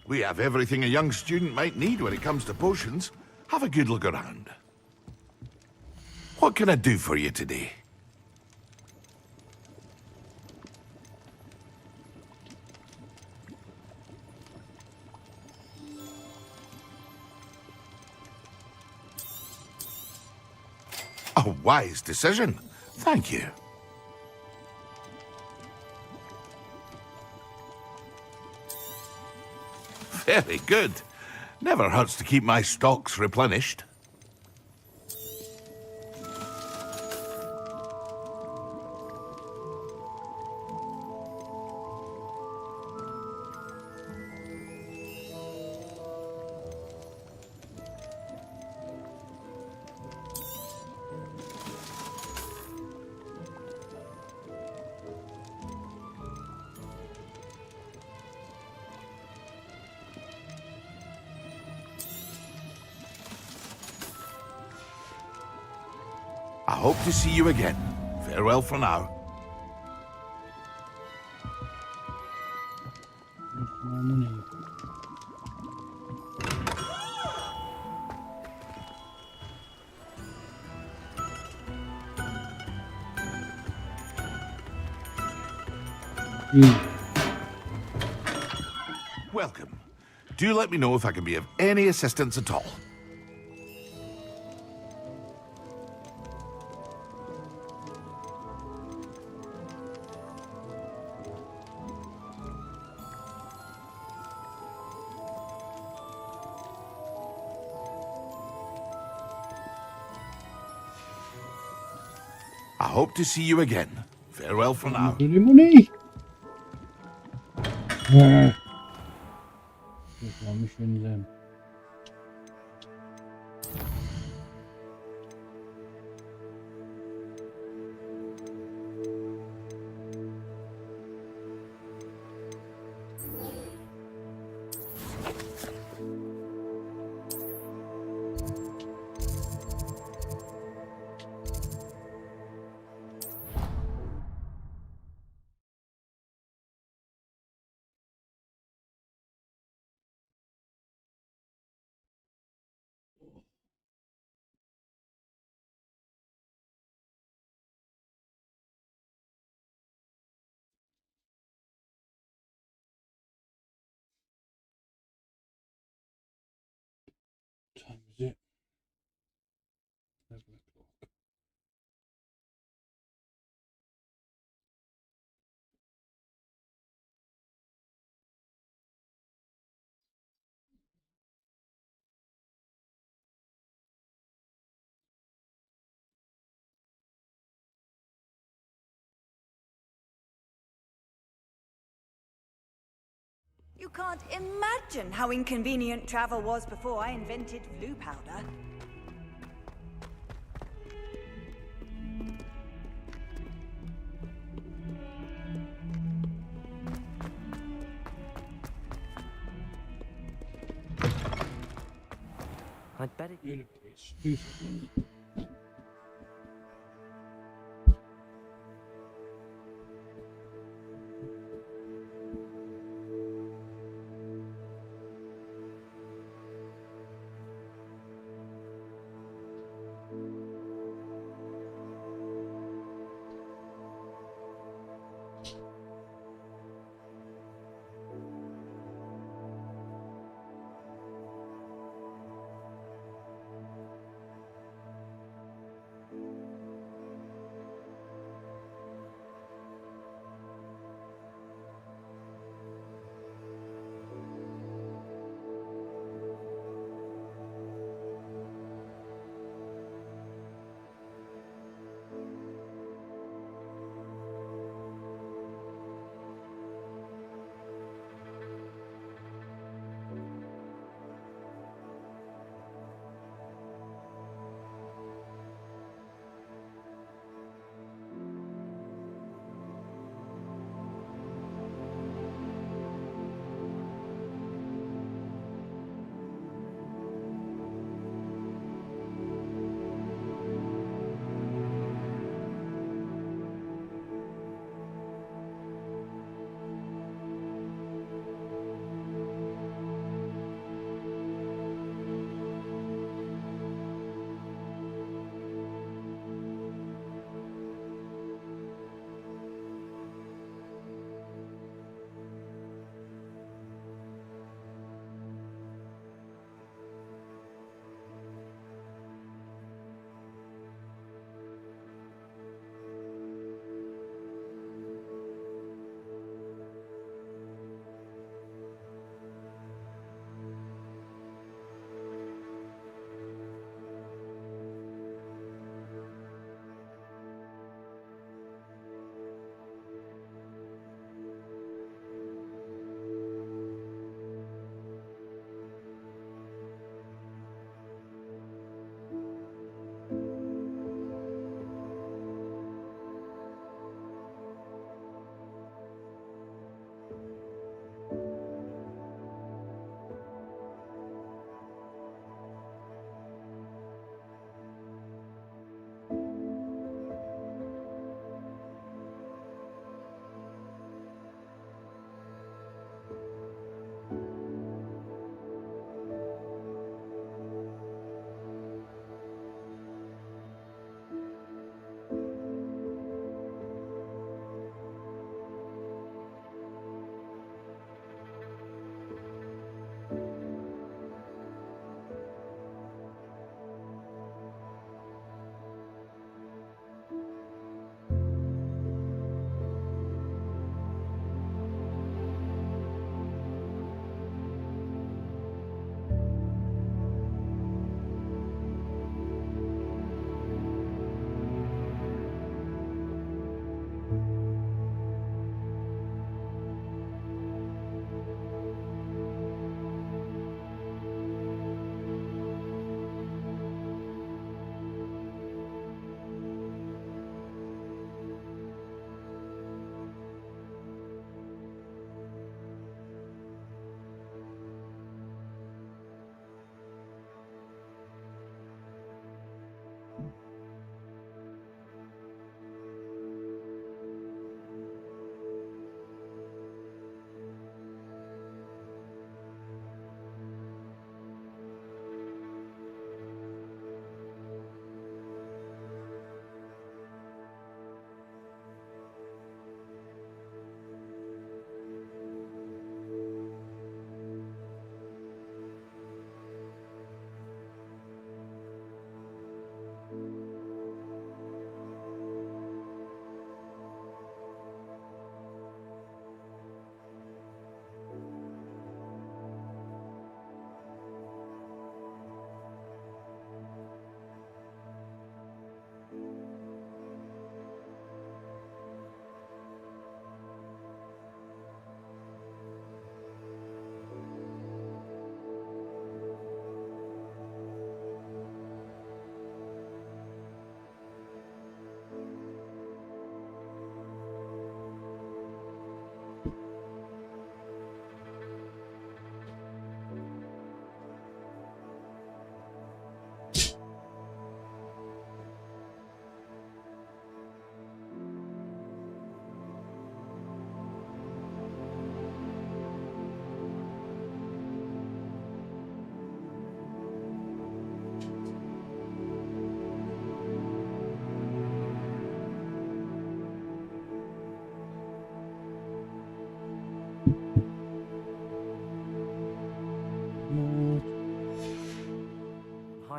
We have everything a young student might need when it comes to potions. Have a good look around. What can I do for you today? A wise decision. Thank you. Very good. Never hurts to keep my stocks replenished. I hope to see you again. Farewell for now. Welcome. Do let me know if I can be of any assistance at all. I hope to see you again. Farewell for now. Money. Just my missions in. What time is it? 11 o'clock. You can't imagine how inconvenient travel was before I invented blue powder. I'd better...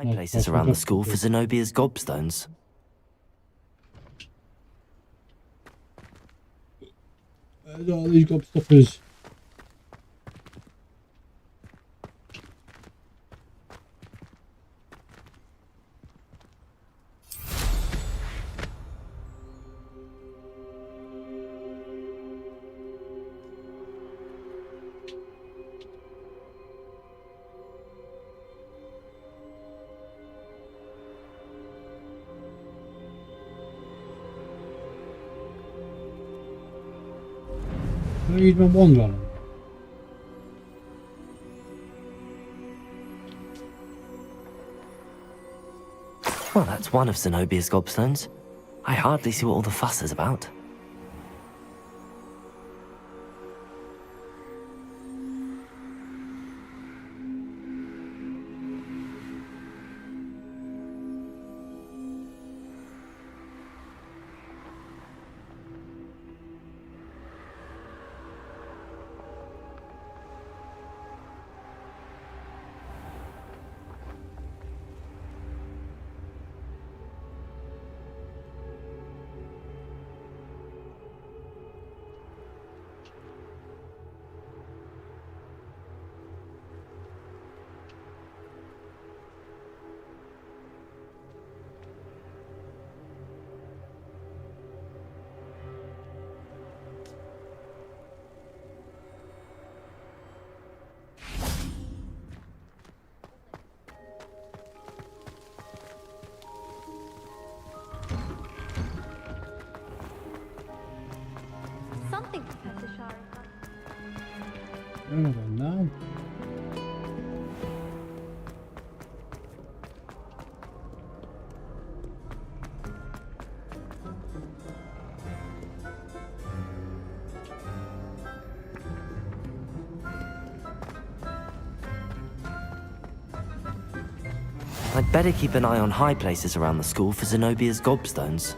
High places around the school for Zenobia's gobstones. Where's all these gobstoppers? Can I use my wand on them? Well, that's one of Zenobia's gobstones. I hardly see what all the fuss is about. Something, Professor Shari. I don't know. I'd better keep an eye on high places around the school for Zenobia's gobstones.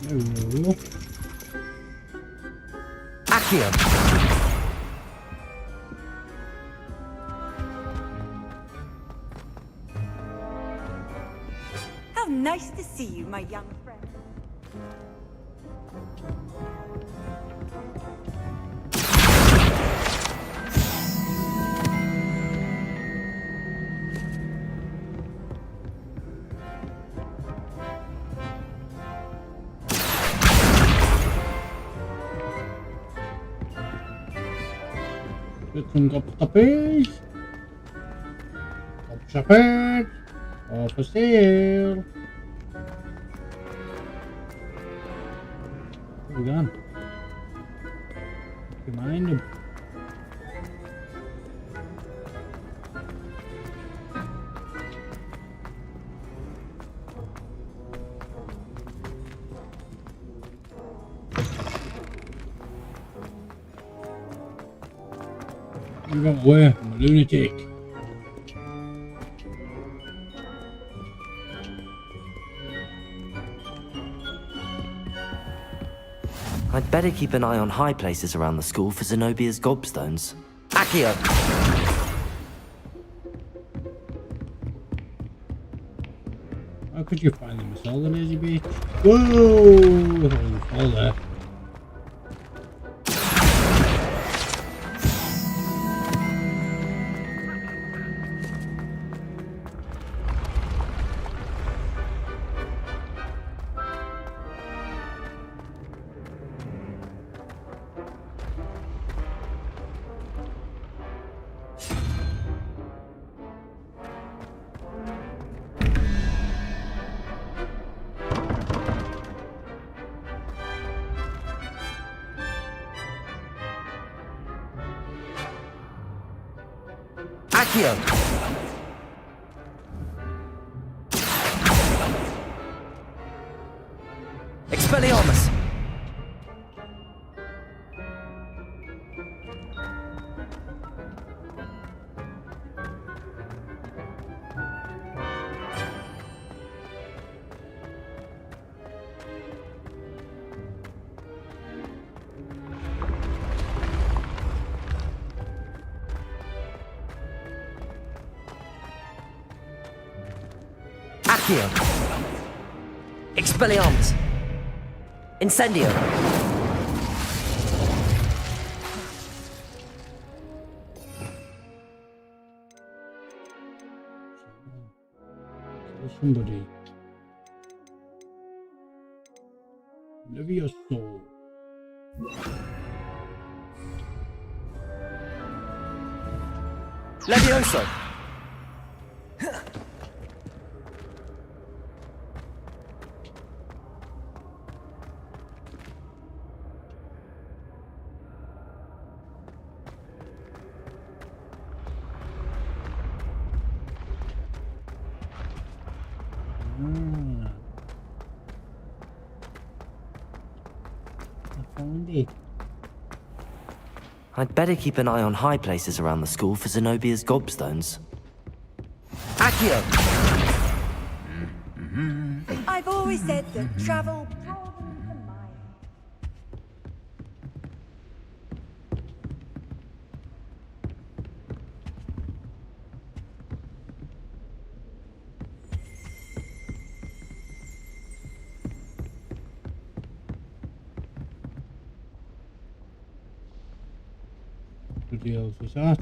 Hello. Accio! How nice to see you, my young friend. Get some gobstoppers. Gobstoppers. All for sale. Where we gone? Remind him. You got away, I'm a lunatic. I'd better keep an eye on high places around the school for Zenobia's gobstones. Accio! How could you find them? All the lazy bitch. Whoa! All there. Accio! Expelliarmus! Accio. Expelliarmus. Incendio. There's somebody. Levioso. Levioso. I found it. I'd better keep an eye on high places around the school for Zenobia's gobstones. Accio! I've always said that travel broadens the mind. What the hell was that?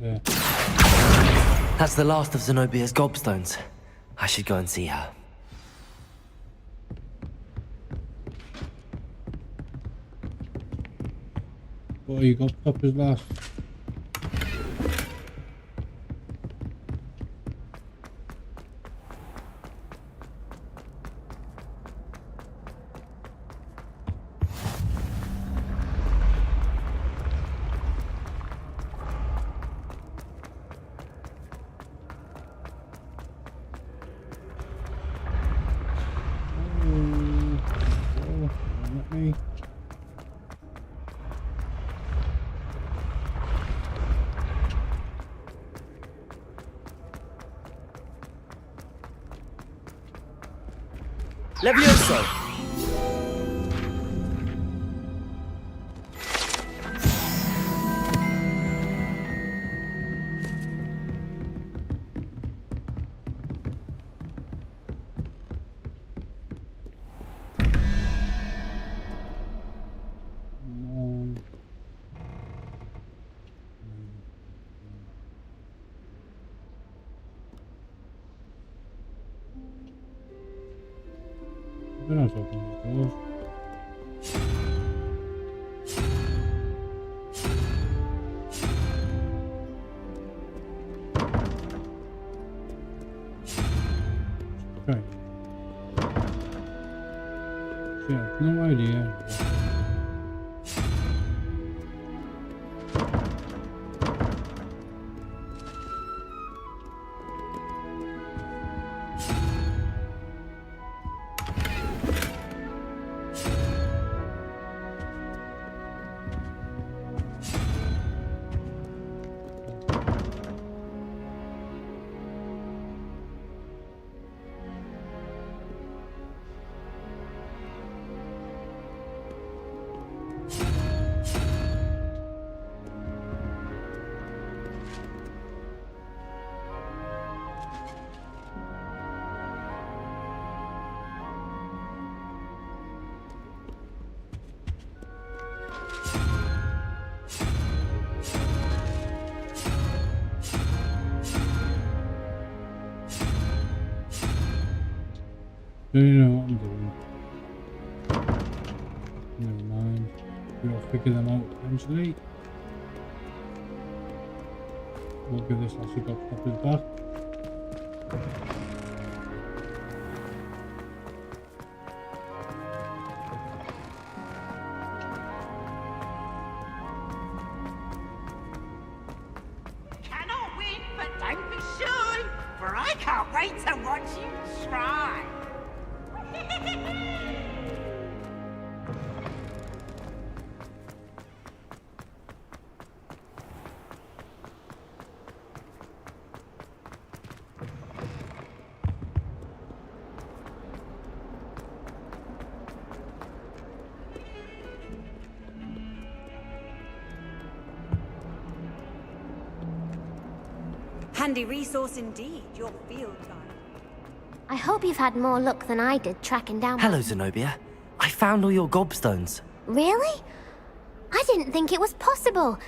There. That's the last of Zenobia's gobstones. I should go and see her. Boy, you got poppers last. Me. Levioso! They're not opening the doors. Right. See, I have no idea. Don't you know what I'm doing? Never mind. We'll figure them out eventually. We'll give this lassie got poppers back. Cannot win, but don't be shy, for I can't wait to watch you try. Handy resource indeed, your field guide. I hope you've had more luck than I did tracking down... Hello, Zenobia. I found all your gobstones. Really? I didn't think it was possible.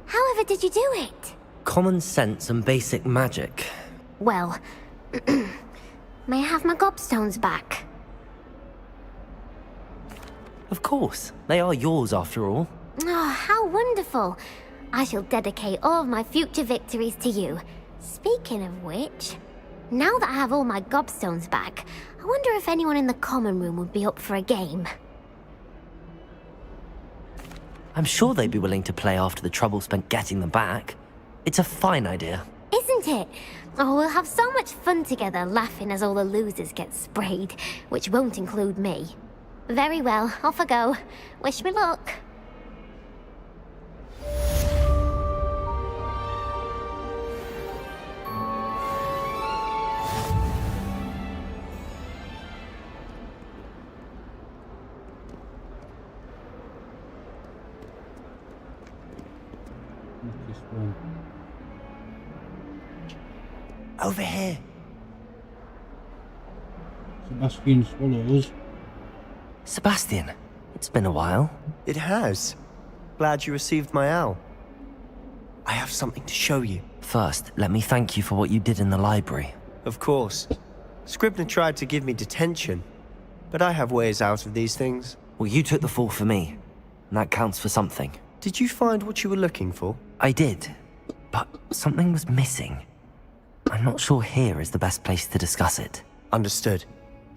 However did you do it? Common sense and basic magic. Well, may I have my gobstones back? Of course. They are yours, after all. Oh, how wonderful. I shall dedicate all of my future victories to you. Speaking of which, now that I have all my gobstones back, I wonder if anyone in the common room would be up for a game. I'm sure they'd be willing to play after the trouble spent getting them back. It's a fine idea. Isn't it? Oh, we'll have so much fun together laughing as all the losers get sprayed, which won't include me. Very well, off I go. Wish me luck. What's this one? Over here. Sebastian Swallows. Sebastian, it's been a while. It has. Glad you received my owl. I have something to show you. First, let me thank you for what you did in the library. Of course. Scribner tried to give me detention, but I have ways out of these things. Well, you took the fall for me, and that counts for something. Did you find what you were looking for? I did, but something was missing. I'm not sure here is the best place to discuss it. Understood.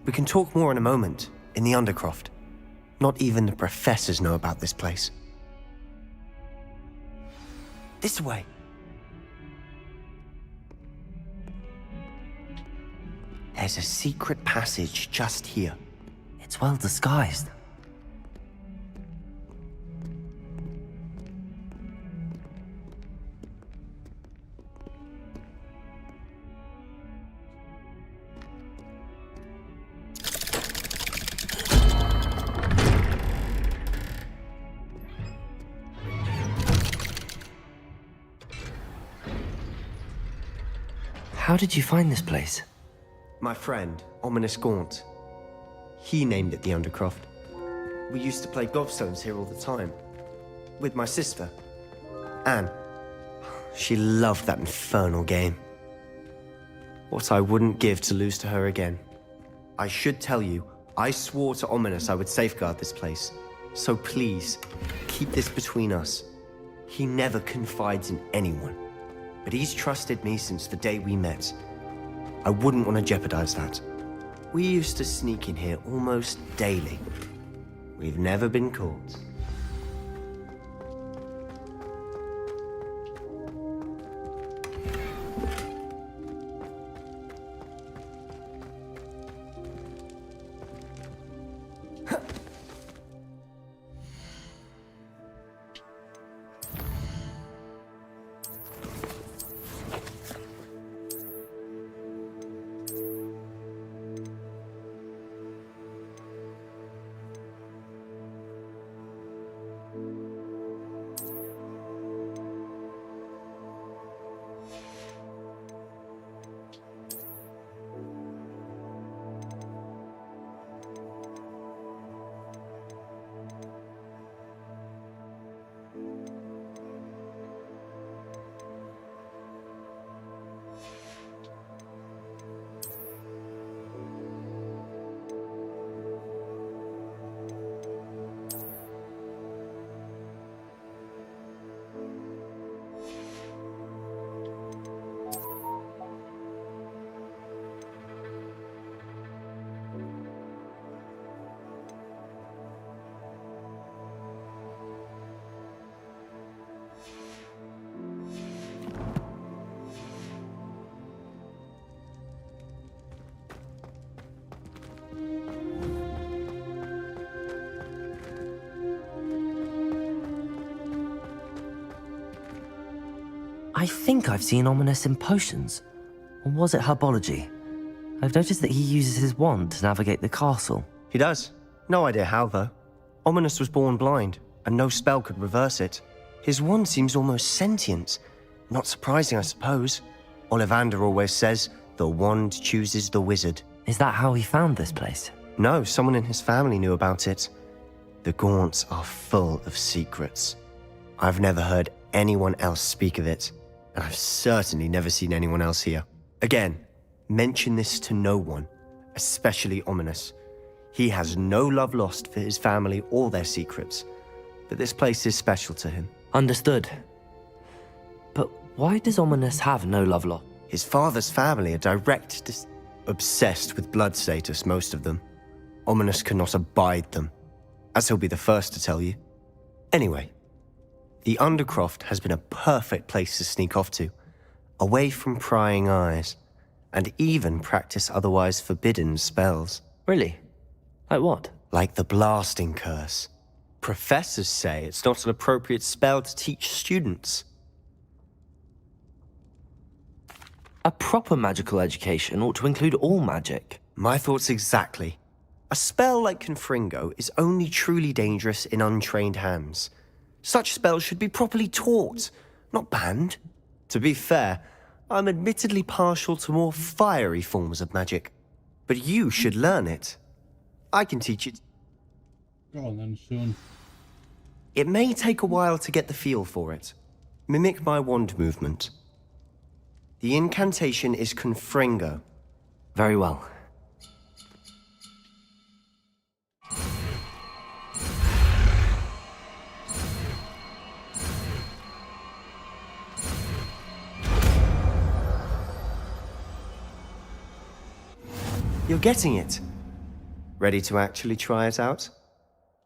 We can talk more in a moment, in the Undercroft. Not even the professors know about this place. This way. There's a secret passage just here. It's well disguised. How did you find this place? My friend, Ominous Gaunt. He named it the Undercroft. We used to play gobstones here all the time. With my sister, Anne. She loved that infernal game. What I wouldn't give to lose to her again. I should tell you, I swore to Ominous I would safeguard this place. So please, keep this between us. He never confides in anyone. But he's trusted me since the day we met. I wouldn't want to jeopardize that. We used to sneak in here almost daily. We've never been caught. I think I've seen Ominous in potions. Or was it herbology? I've noticed that he uses his wand to navigate the castle. He does. No idea how, though. Ominous was born blind, and no spell could reverse it. His wand seems almost sentient. Not surprising, I suppose. Ollivander always says, the wand chooses the wizard. Is that how he found this place? No, someone in his family knew about it. The Gaunts are full of secrets. I've never heard anyone else speak of it, and I've certainly never seen anyone else here. Again, mention this to no one, especially Ominous. He has no love lost for his family or their secrets, but this place is special to him. Understood. But why does Ominous have no love lost? His father's family are obsessed with blood status, most of them. Ominous cannot abide them, as he'll be the first to tell you. Anyway, the Undercroft has been a perfect place to sneak off to, away from prying eyes, and even practice otherwise forbidden spells. Really? Like what? Like the Blasting Curse. Professors say it's not an appropriate spell to teach students. A proper magical education ought to include all magic. My thoughts exactly. A spell like Confringo is only truly dangerous in untrained hands. Such spells should be properly taught, not banned. To be fair, I'm admittedly partial to more fiery forms of magic. But you should learn it. I can teach it. Go on then, son. It may take a while to get the feel for it. Mimic my wand movement. The incantation is Confringo. Very well. You're getting it. Ready to actually try it out?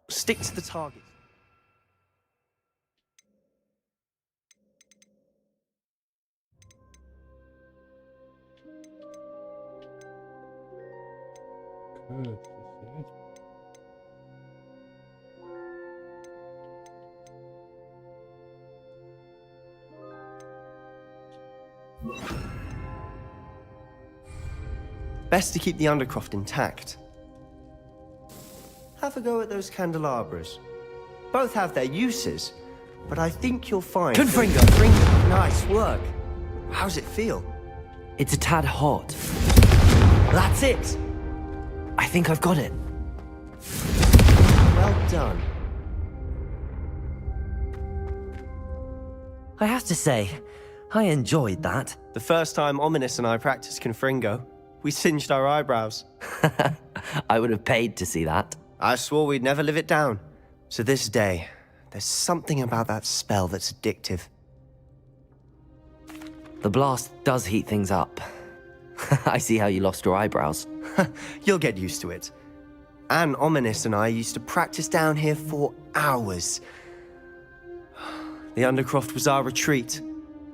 Stick to the target. Curse, he said. Best to keep the Undercroft intact. Have a go at those candelabras. Both have their uses, but I think you'll find... Confringo! Nice work. How's it feel? It's a tad hot. That's it! I think I've got it. Well done. I have to say, I enjoyed that. The first time Ominous and I practiced Confringo, we singed our eyebrows. I would have paid to see that. I swore we'd never live it down. To this day, there's something about that spell that's addictive. The blast does heat things up. I see how you lost your eyebrows. You'll get used to it. Anne, Ominous and I used to practice down here for hours. The Undercroft was our retreat.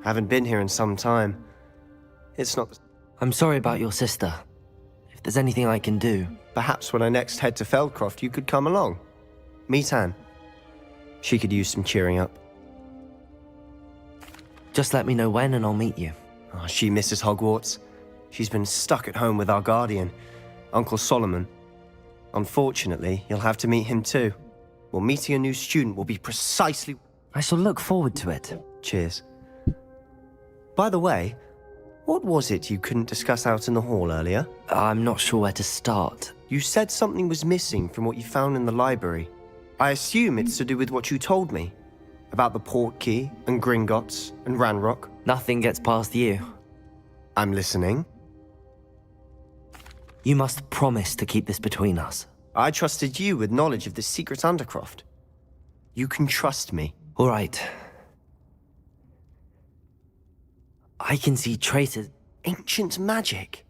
Haven't been here in some time. It's not... I'm sorry about your sister. If there's anything I can do... Perhaps when I next head to Feldcroft, you could come along. Meet Anne. She could use some cheering up. Just let me know when and I'll meet you. Oh, she misses Hogwarts. She's been stuck at home with our guardian, Uncle Solomon. Unfortunately, you'll have to meet him too. Well, meeting a new student will be precisely... I shall look forward to it. Cheers. By the way, what was it you couldn't discuss out in the hall earlier? I'm not sure where to start. You said something was missing from what you found in the library. I assume it's to do with what you told me. About the Portkey, and Gringotts, and Ranrock. Nothing gets past you. I'm listening. You must promise to keep this between us. I trusted you with knowledge of the secret Undercroft. You can trust me. All right. I can see traces... Ancient magic?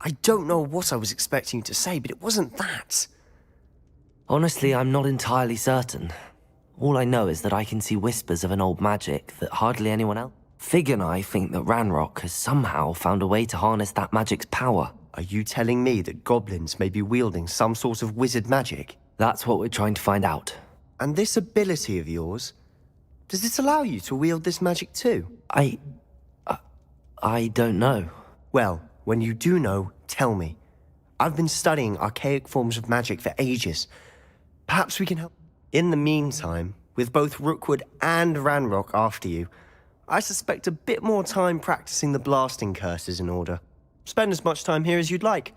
I don't know what I was expecting you to say, but it wasn't that. Honestly, I'm not entirely certain. All I know is that I can see whispers of an old magic that hardly anyone else... Fig and I think that Ranrock has somehow found a way to harness that magic's power. Are you telling me that goblins may be wielding some sort of wizard magic? That's what we're trying to find out. And this ability of yours, does it allow you to wield this magic too? I don't know. Well, when you do know, tell me. I've been studying archaic forms of magic for ages. Perhaps we can help. In the meantime, with both Rookwood and Ranrock after you, I suspect a bit more time practicing the blasting curse is in order. Spend as much time here as you'd like.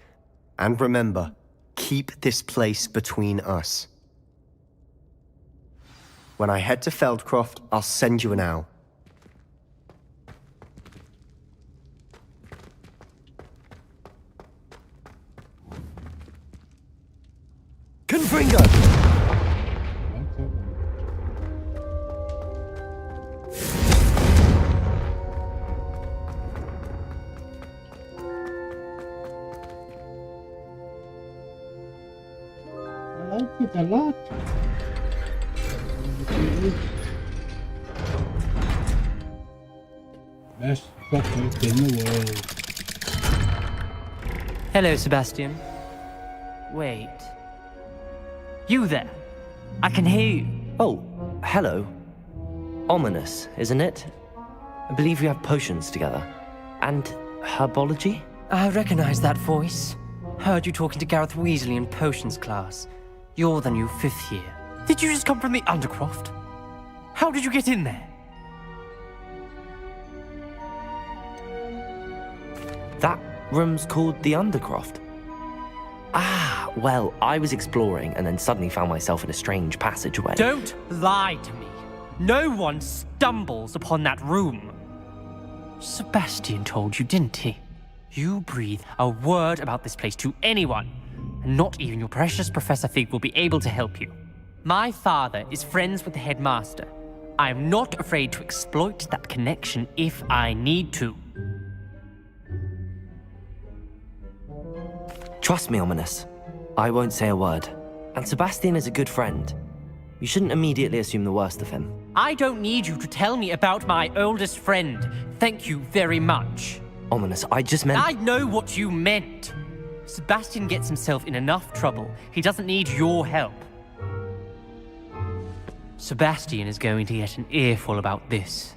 And remember, keep this place between us. When I head to Feldcroft, I'll send you an owl. Confringo! I like it a lot. Best chocolate in the world. Hello, Sebastian. Wait. You there? I can hear you. Oh, hello. Ominous, isn't it? I believe we have potions together. And herbology? I recognize that voice. Heard you talking to Gareth Weasley in potions class. You're the new 5th year. Did you just come from the Undercroft? How did you get in there? That room's called the Undercroft. Ah, well, I was exploring and then suddenly found myself in a strange passageway. Don't lie to me. No one stumbles upon that room. Sebastian told you, didn't he? You breathe a word about this place to anyone, and not even your precious Professor Fig will be able to help you. My father is friends with the headmaster. I am not afraid to exploit that connection if I need to. Trust me, Ominous. I won't say a word. And Sebastian is a good friend. You shouldn't immediately assume the worst of him. I don't need you to tell me about my oldest friend. Thank you very much. Ominous, I just meant... I know what you meant. Sebastian gets himself in enough trouble. He doesn't need your help. Sebastian is going to get an earful about this.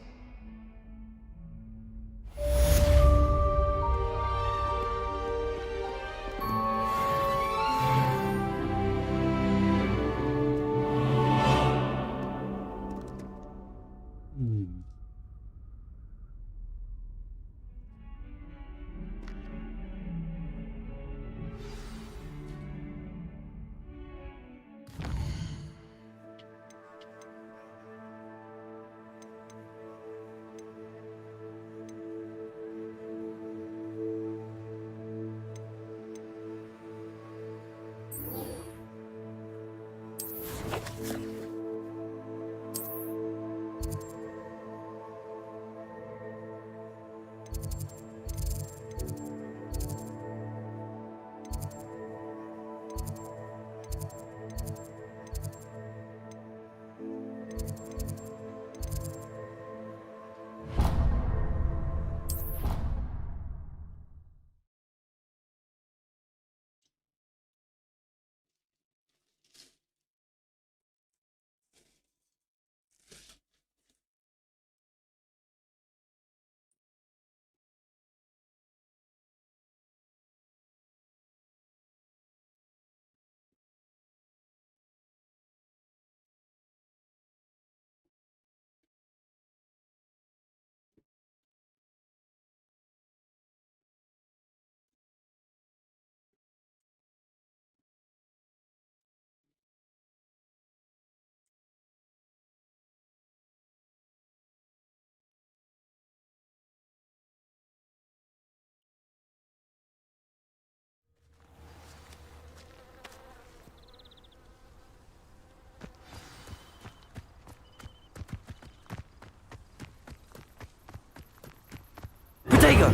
Potato!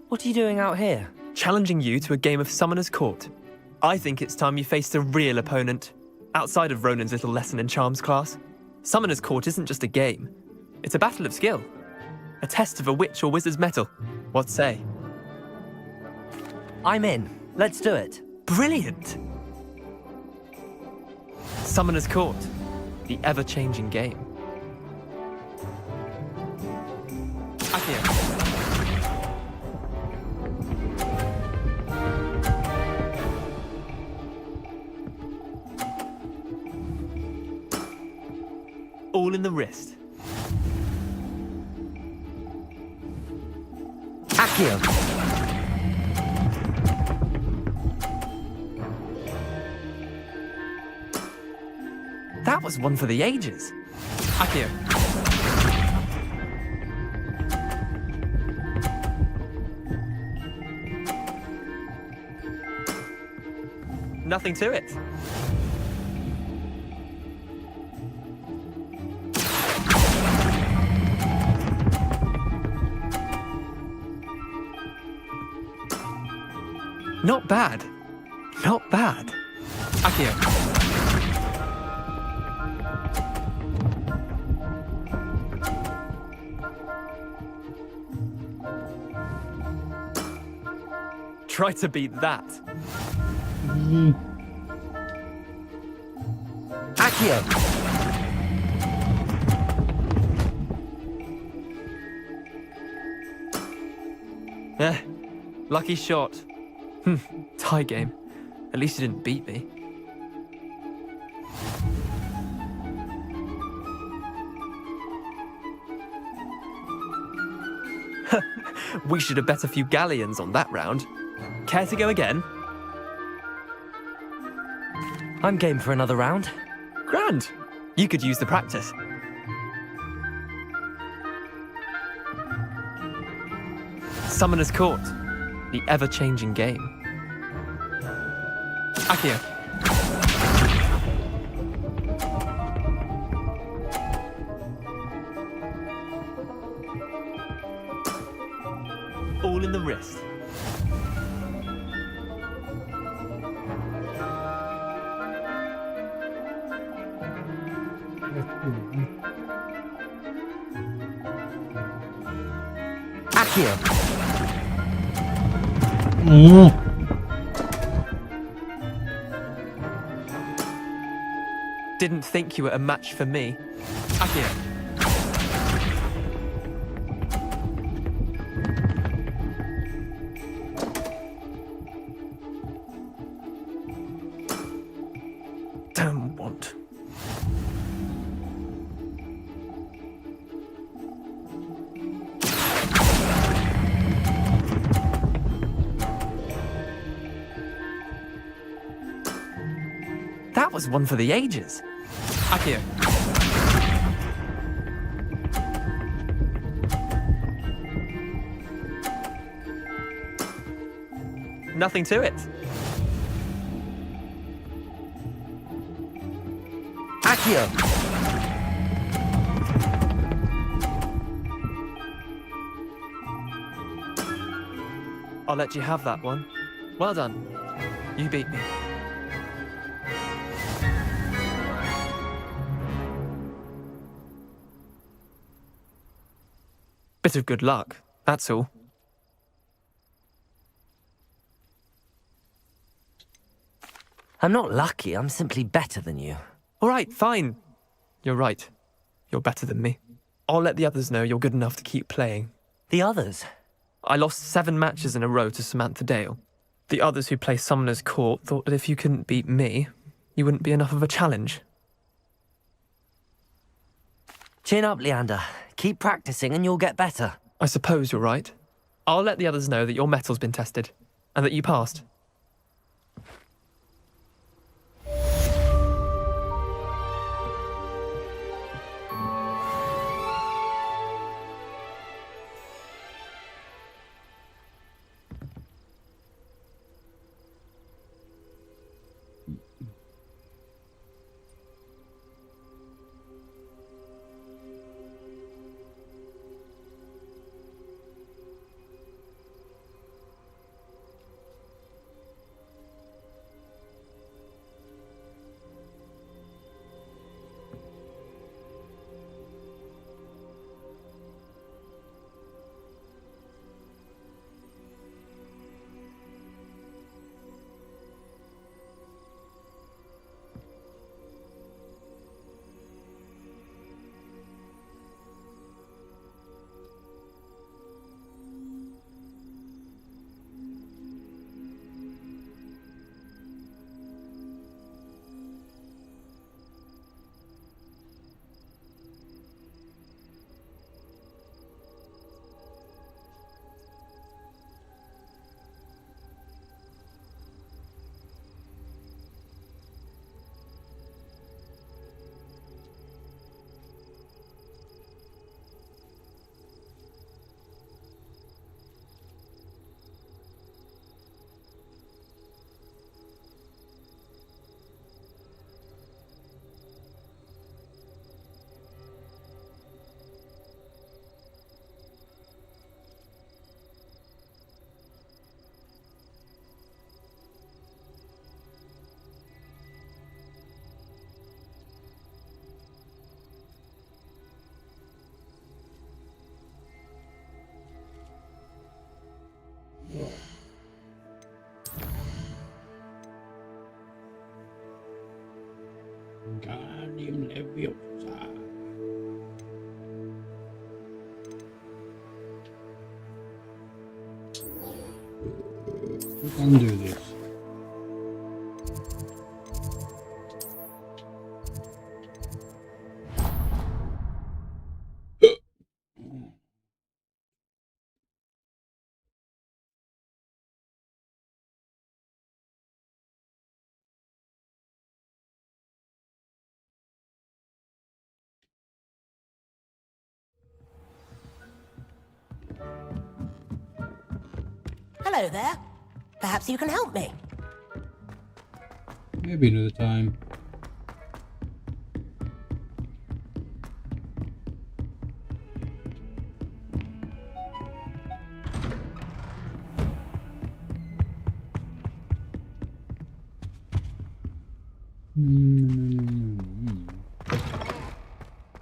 What are you doing out here? Challenging you to a game of Summoner's Court. I think it's time you faced a real opponent, outside of Ronan's little lesson in charms class. Summoner's Court isn't just a game. It's a battle of skill. A test of a witch or wizard's mettle. What say? I'm in. Let's do it. Brilliant! Summoner's Court. The ever-changing game. Accio. All in the wrist. Accio! That was one for the ages. Accio. Nothing to it. Not bad. Not bad. Accio. Try to beat that. Accio! Lucky shot. Tie game. At least you didn't beat me. We should have bet a few galleons on that round. Care to go again? I'm game for another round. Grand. You could use the practice. Summoner's Court. The ever-changing game. Accio. All in the wrist. Accio! Didn't think you were a match for me. Accio. Damn want. That was one for the ages. Accio. Nothing to it. Accio! I'll let you have that one. Well done. You beat me. Bit of good luck, that's all. I'm not lucky, I'm simply better than you. All right, fine. You're right. You're better than me. I'll let the others know you're good enough to keep playing. The others? I lost 7 matches in a row to Samantha Dale. The others who play Summoner's Court thought that if you couldn't beat me, you wouldn't be enough of a challenge. Chin up, Leander. Keep practicing and you'll get better. I suppose you're right. I'll let the others know that your metal's been tested, and that you passed. Wingardium Leviosa. We can do this. Hello there. Perhaps you can help me. Maybe another time.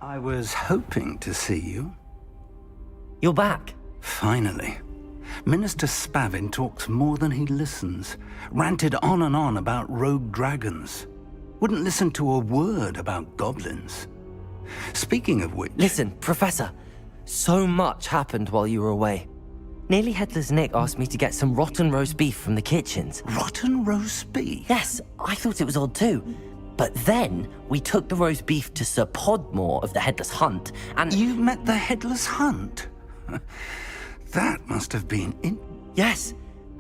I was hoping to see you. You're back. Finally. Minister Spavin talks more than he listens. Ranted on and on about rogue dragons. Wouldn't listen to a word about goblins. Speaking of which... Listen, Professor. So much happened while you were away. Nearly Headless Nick asked me to get some rotten roast beef from the kitchens. Rotten roast beef? Yes, I thought it was odd too. But then we took the roast beef to Sir Podmore of the Headless Hunt, and... You met the Headless Hunt? That must have been Yes.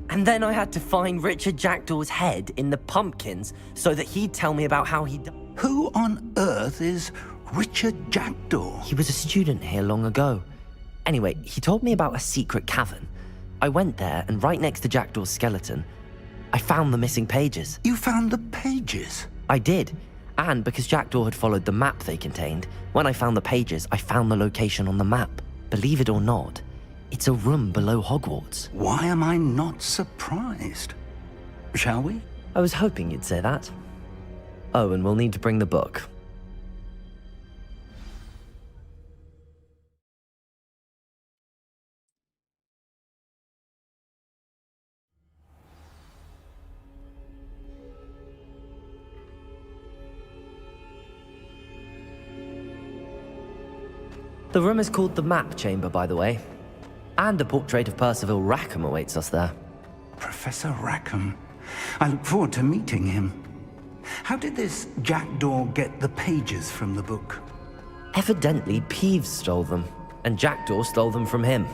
And then I had to find Richard Jackdaw's head in the pumpkins so that he'd tell me about how he... Who on earth is Richard Jackdaw? He was a student here long ago. Anyway, he told me about a secret cavern. I went there, and right next to Jackdaw's skeleton, I found the missing pages. You found the pages? I did. And because Jackdaw had followed the map they contained, when I found the pages, I found the location on the map. Believe it or not, it's a room below Hogwarts. Why am I not surprised? Shall we? I was hoping you'd say that. Oh, and we'll need to bring the book. The room is called the Map Chamber, by the way. And a portrait of Percival Rackham awaits us there. Professor Rackham. I look forward to meeting him. How did this Jackdaw get the pages from the book? Evidently, Peeves stole them, and Jackdaw stole them from him.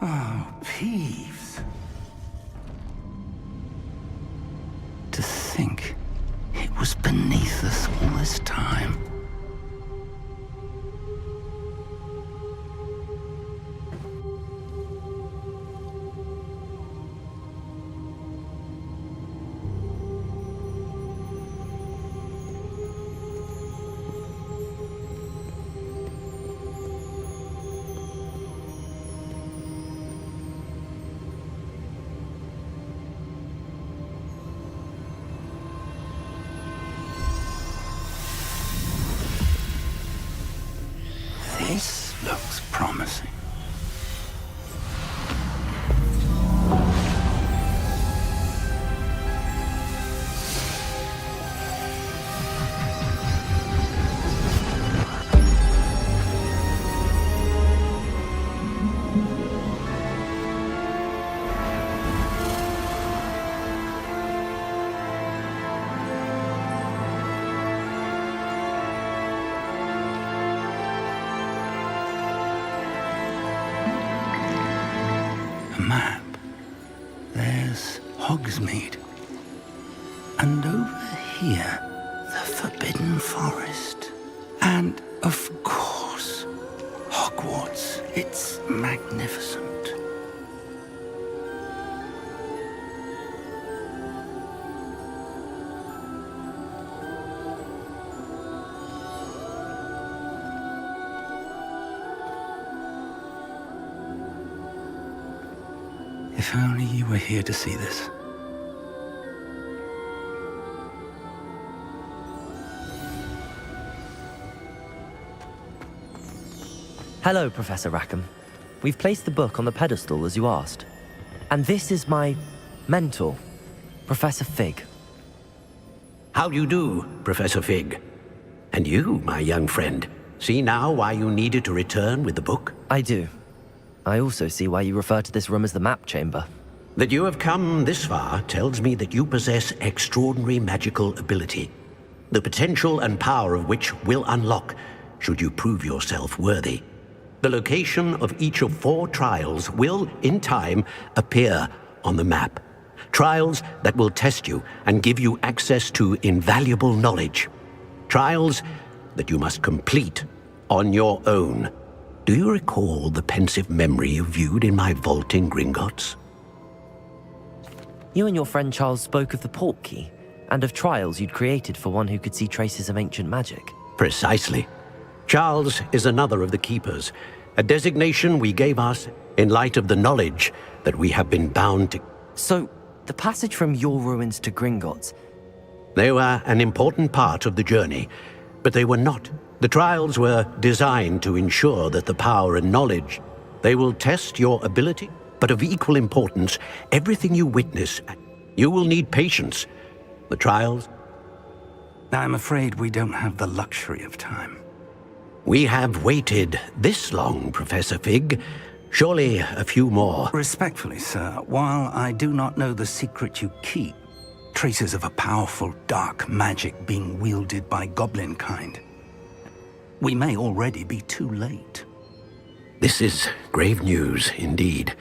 Oh, Peeves. To think it was beneath us all this time. This looks promising. Map. There's Hogsmeade. And over here, the Forbidden Forest. And, of course, Hogwarts. It's magnificent. If only you were here to see this. Hello, Professor Rackham. We've placed the book on the pedestal as you asked. And this is my mentor, Professor Fig. How do you do, Professor Fig? And you, my young friend, see now why you needed to return with the book? I do. I also see why you refer to this room as the map chamber. That you have come this far tells me that you possess extraordinary magical ability, the potential and power of which will unlock should you prove yourself worthy. The location of each of 4 trials will, in time, appear on the map. Trials that will test you and give you access to invaluable knowledge. Trials that you must complete on your own. Do you recall the pensive memory you viewed in my vault in Gringotts? You and your friend Charles spoke of the portkey, and of trials you'd created for one who could see traces of ancient magic. Precisely. Charles is another of the Keepers, a designation we gave us in light of the knowledge that we have been bound to. So, the passage from your ruins to Gringotts... They were an important part of the journey, but they were not. The trials were designed to ensure that the power and knowledge, they will test your ability, but of equal importance, everything you witness, you will need patience. The trials... I'm afraid we don't have the luxury of time. We have waited this long, Professor Fig. Surely a few more. Respectfully, sir, while I do not know the secret you keep, traces of a powerful dark magic being wielded by goblin kind, we may already be too late. This is grave news indeed.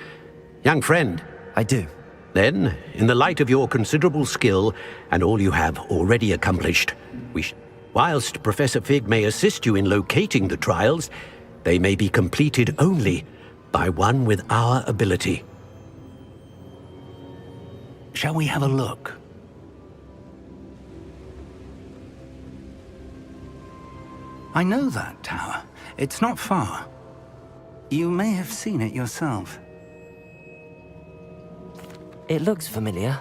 Young friend. I do. Then, in the light of your considerable skill and all you have already accomplished, whilst Professor Fig may assist you in locating the trials, they may be completed only by one with our ability. Shall we have a look? I know that tower. It's not far. You may have seen it yourself. It looks familiar.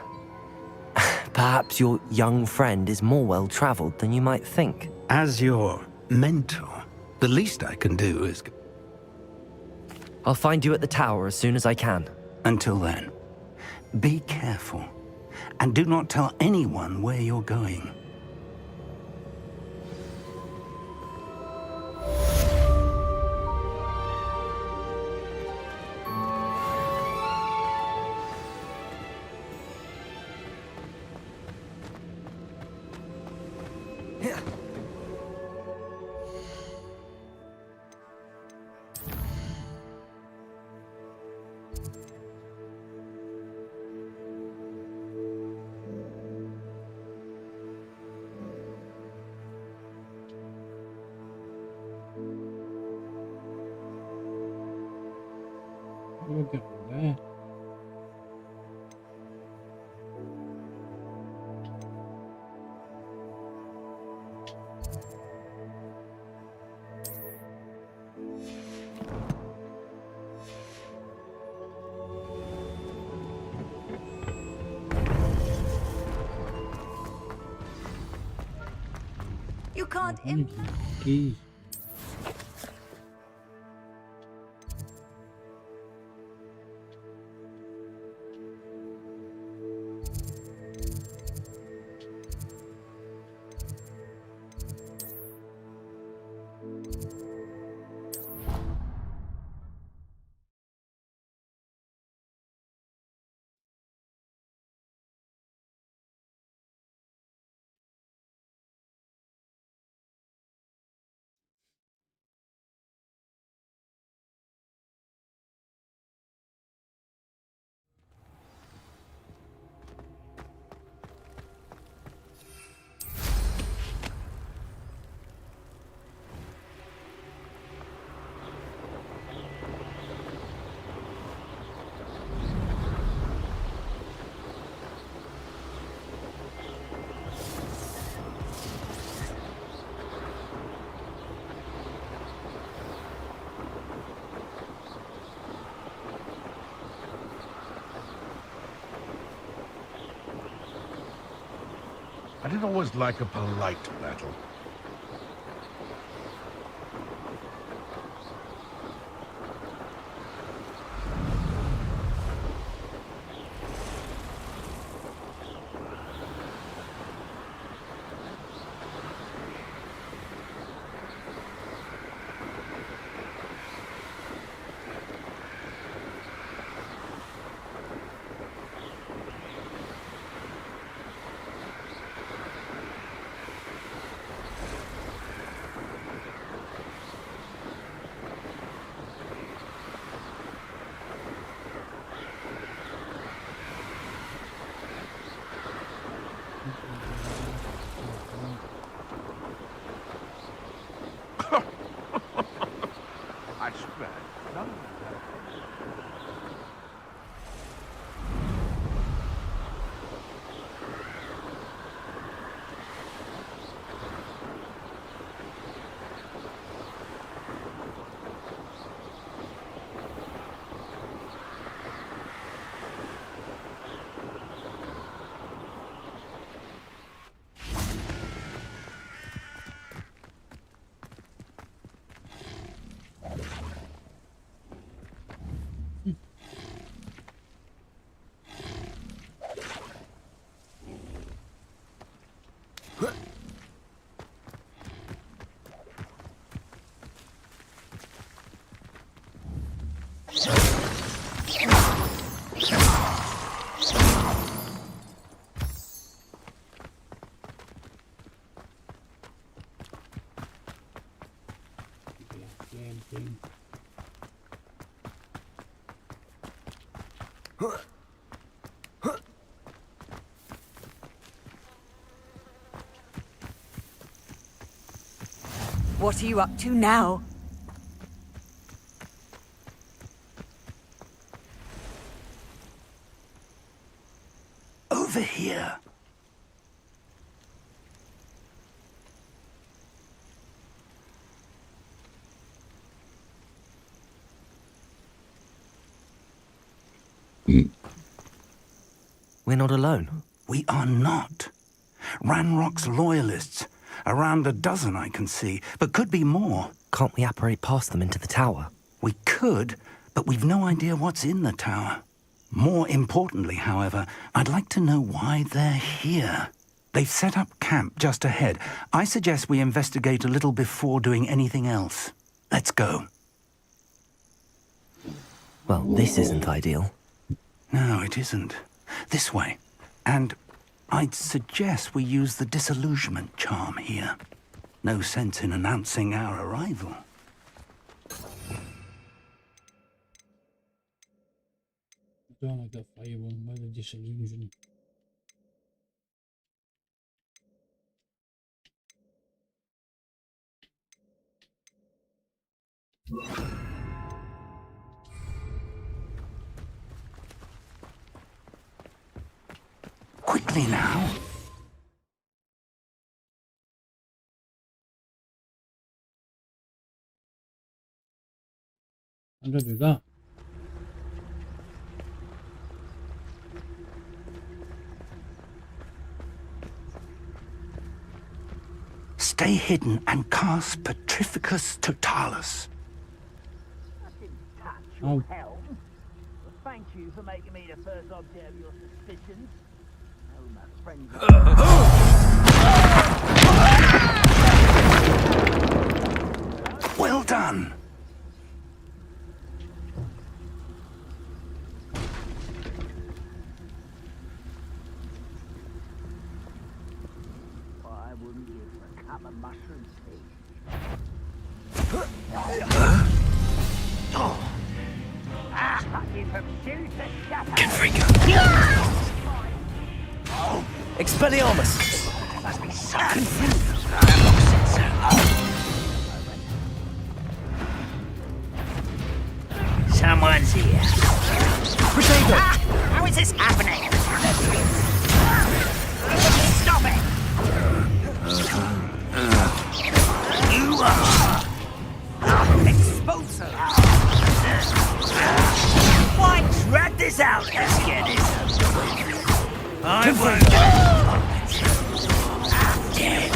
Perhaps your young friend is more well-traveled than you might think. As your mentor, the least I can do is... I'll find you at the tower as soon as I can. Until then, be careful, and do not tell anyone where you're going. We'll get from there. You can't Keys. I didn't always like a polite battle. I swear, none of that. What are you up to now? Over here. We're not alone. We are not. Ranrock's loyalists. Around a dozen I can see, but could be more. Can't we apparate past them into the tower? We could, but we've no idea what's in the tower. More importantly, however, I'd like to know why they're here. They've set up camp just ahead. I suggest we investigate a little before doing anything else. Let's go. Well, this isn't ideal. No, it isn't. This way. And I'd suggest we use the disillusionment charm here. No sense in announcing our arrival. I don't like that fireball by the disillusion. Quickly now. I'm gonna do that. Stay hidden and cast Petrificus Totalis. Oh. Helm. Thank you for making me the first object of your suspicions. Oh, my friends. Well done. I wouldn't give a cup of mushroom tea. Expelliarmus! Must be Someone's here. Potato! How is this happening? Stop it! You are Expulso. Why drag this out? Let's get this. I won't. Dead.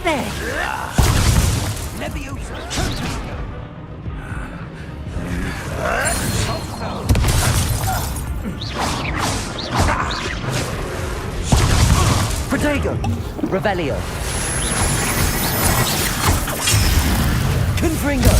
There. Leviosa. Protego! Revelio! Confringo!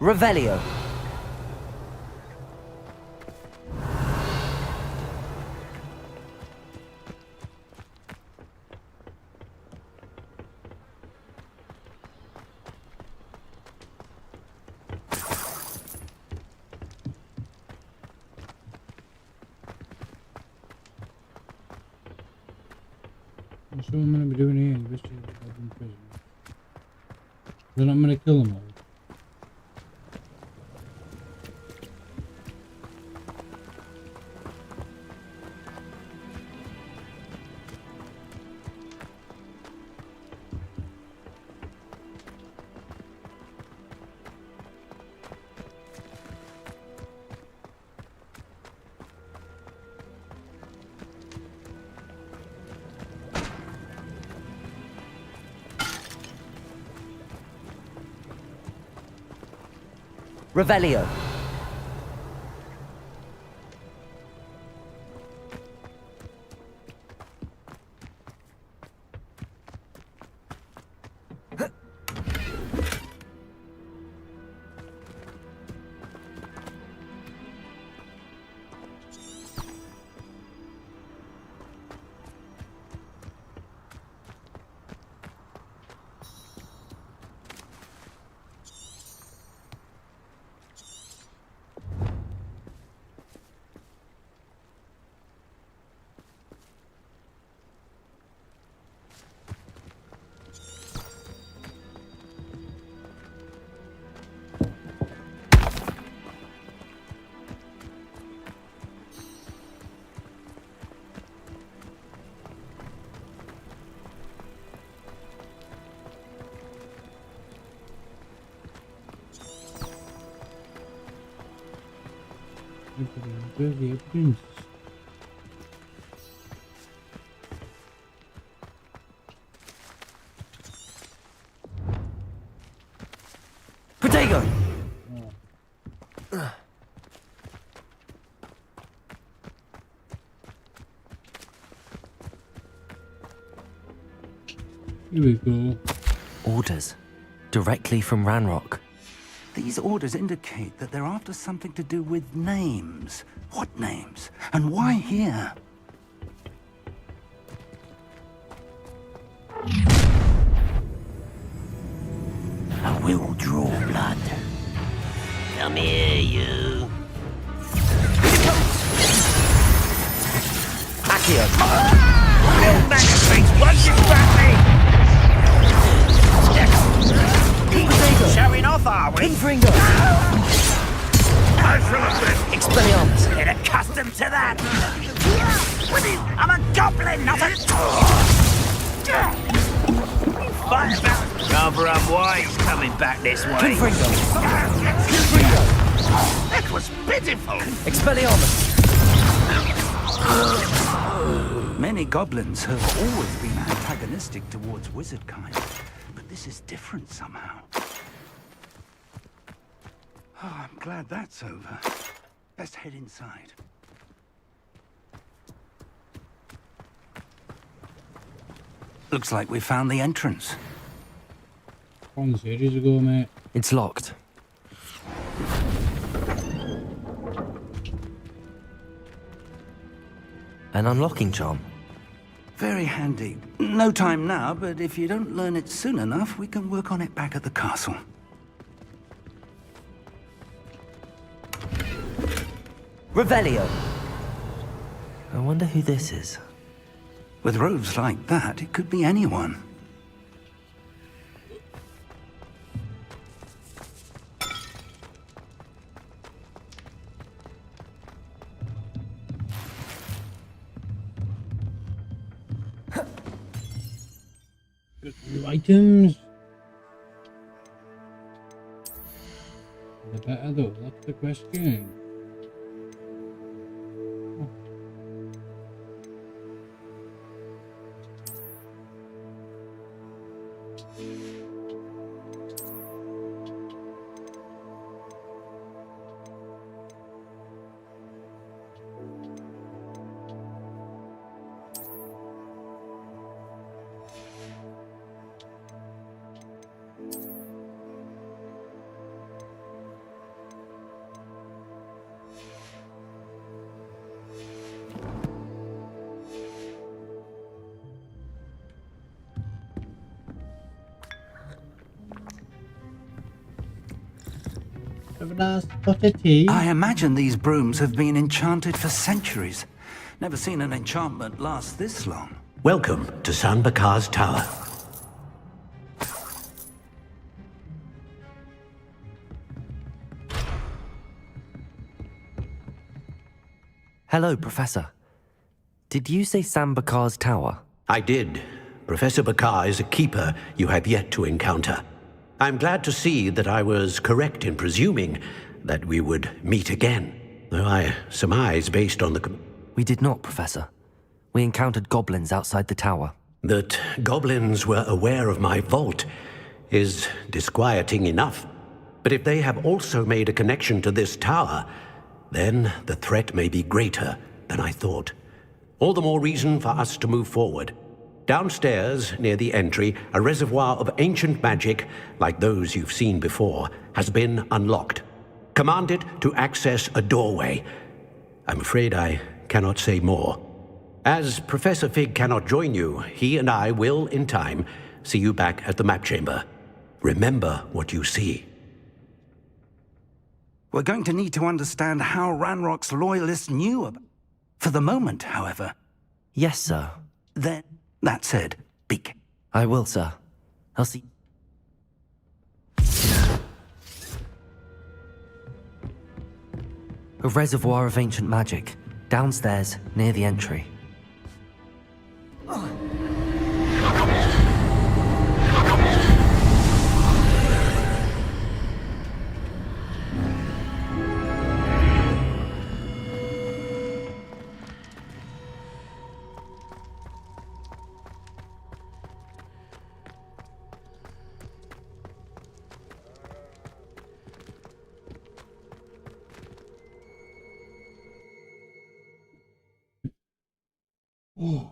Revelio. What's what I'm going to be doing here? Investigate the goblin prison. Then I'm going to kill them all. Revelio. The evidence. Protego! Here we go. Orders. Directly from Ranrock. These orders indicate that they're after something to do with names. What names? And why here? I will draw blood. Come here, you. Accio! Little magazines, once you grab me! Showing off, are we? Pinfringer! I shall have been. Expelliarmus! Get accustomed to that! I'm a goblin, not a... Fight about... Rather unwise coming back this way. Pinfringer! That was pitiful! Expelliarmus! Many goblins have always been antagonistic towards wizard kind, but this is different somehow. Oh, I'm glad that's over. Best head inside. Looks like we found the entrance. Found this ages ago, mate. It's locked. An unlocking charm. Very handy. No time now, but if you don't learn it soon enough, we can work on it back at the castle. Revelio. I wonder who this is. With robes like that, it could be anyone. New items. The better though, that's the question. Have a nice pot of tea. I imagine these brooms have been enchanted for centuries. Never seen an enchantment last this long. Welcome to San Bakar's Tower. Hello, Professor. Did you say Sam Bakar's tower? I did. Professor Bakar is a keeper you have yet to encounter. I'm glad to see that I was correct in presuming that we would meet again, though I surmise based on the... We did not, Professor. We encountered goblins outside the tower. That goblins were aware of my vault is disquieting enough. But if they have also made a connection to this tower, then the threat may be greater than I thought. All the more reason for us to move forward. Downstairs, near the entry, a reservoir of ancient magic, like those you've seen before, has been unlocked. Command it to access a doorway. I'm afraid I cannot say more. As Professor Fig cannot join you, he and I will, in time, see you back at the map chamber. Remember what you see. We're going to need to understand how Ranrock's loyalists knew about... For the moment, however... Yes, sir. Then, that said, speak. I will, sir. I'll see... A reservoir of ancient magic, downstairs, near the entry. Oh.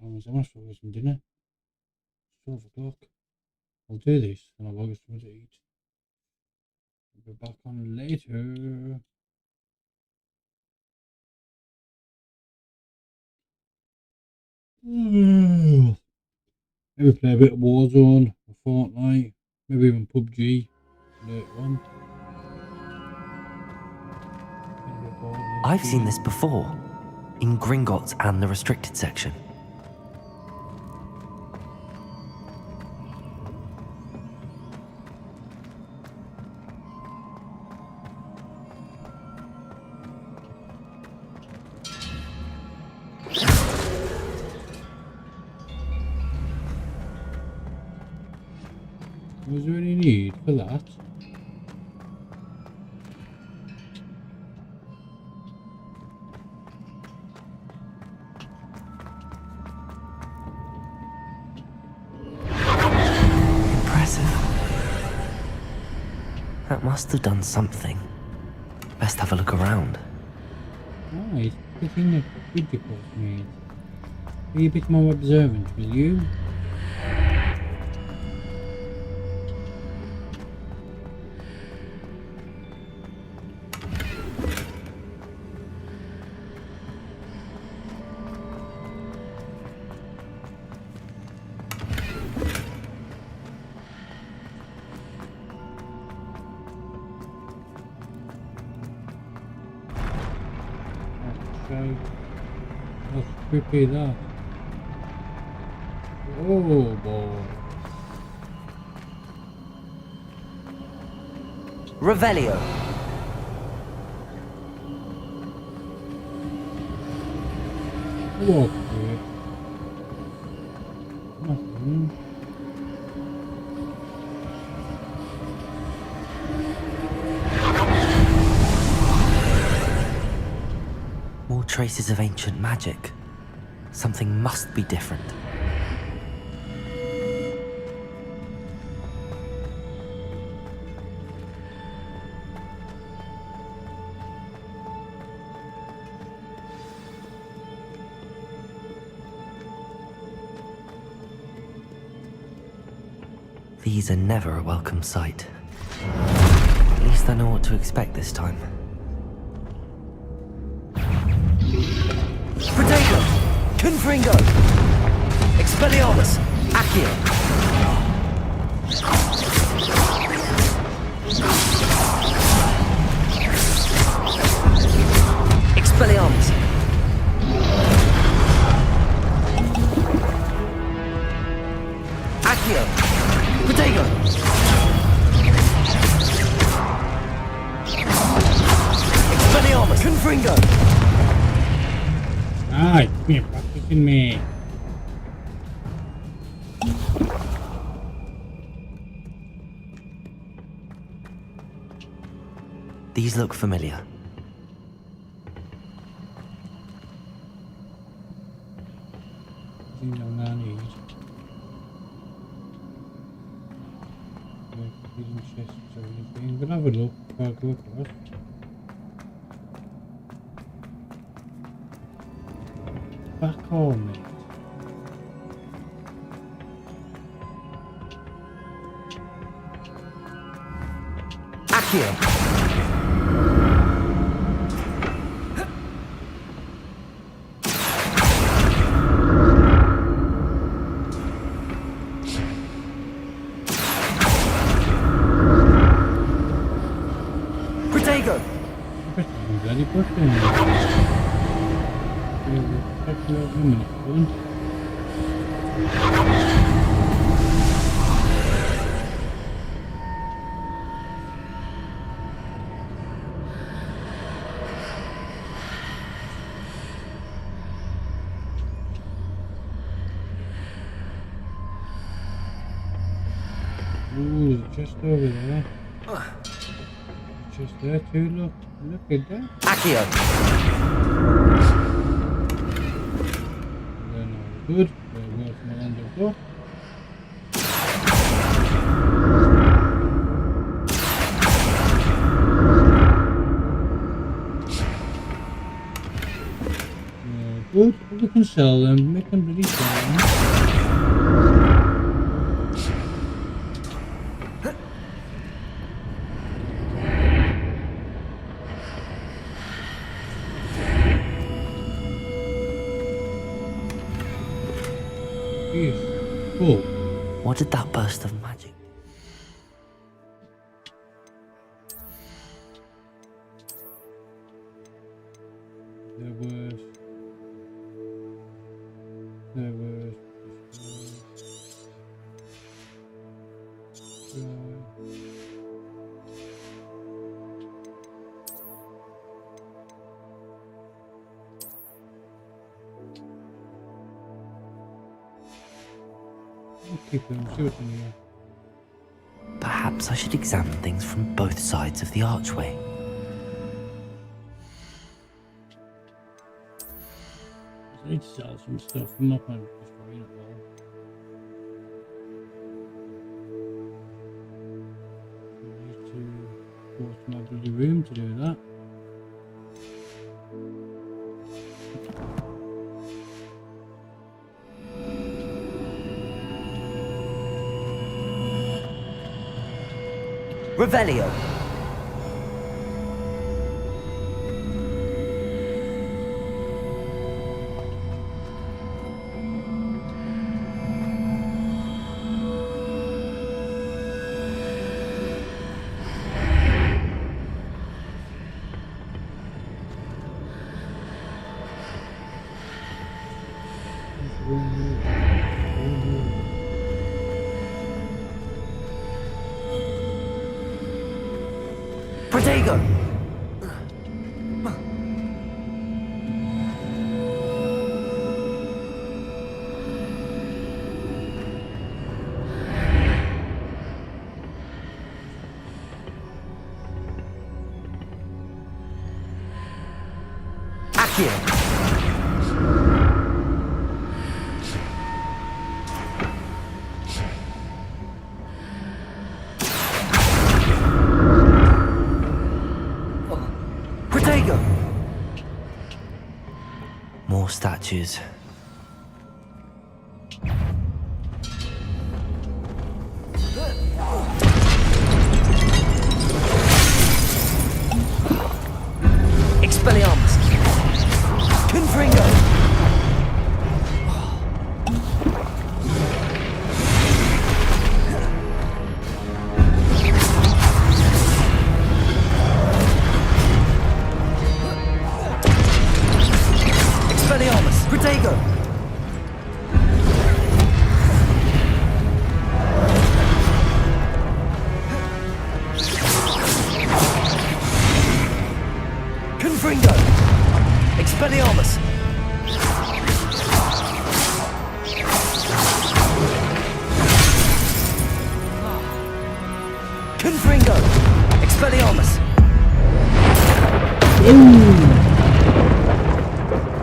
I'm gonna start with some dinner. 12 o'clock. I'll do this and I'll get something to eat. I'll be back on later. Maybe play a bit of Warzone or Fortnite. Maybe even PUBG later on. I've seen this before, in Gringotts and the restricted section. Was there any need for that? That must have done something. Best have a look around. Right, good thing the bridge was made. Be a bit more observant, will you? That's creepy, that. Oh boy. Revelio. Oh, okay. Nothing. More traces of ancient magic. Something must be different. These are never a welcome sight. At least I know what to expect this time. Protego! Confringo! Expelliarmus! Accio! Expelliarmus! Accio! Protego! Expelliarmus! Confringo! Ah, you're practicing me. These look familiar. I think I need. Hidden chests or anything. I'm gonna have a look before I go across. Back home, mate. Accio! Bloody person. Ooh, just over there. Just there too, look. Look at that. Accio! They're not good. They're worth more than they've got. Good. We can sell them. Make them bloody sell them. Cool. What did that burst of magic? There was keep them, see what's in here. Perhaps I should examine things from both sides of the archway. I need to sell some stuff. I'm not going to destroy it all. I need to go to my bloody room to do that. Revelio! Protego! Accio! More statues. Expelliarmus! Confringo! Protego! Confringo! Expelliarmus! Confringo! Expelliarmus!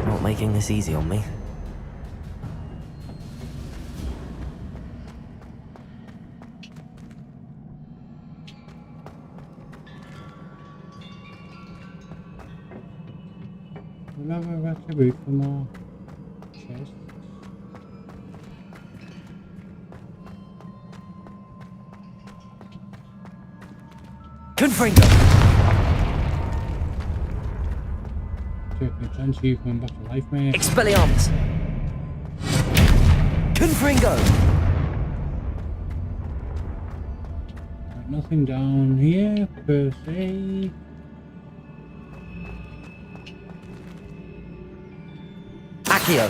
Not making this easy on me. We'll have a attribute for more chests. Confringo! Take a chance of you coming back to life, mate. Expelliarmus! Confringo! Got nothing down here per se. Accio!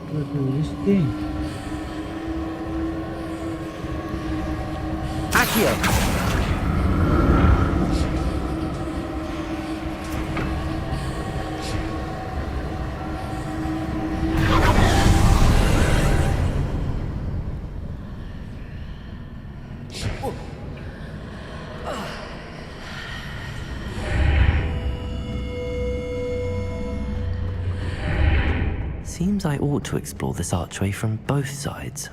What's this thing? Accio! Seems I ought to explore this archway from both sides.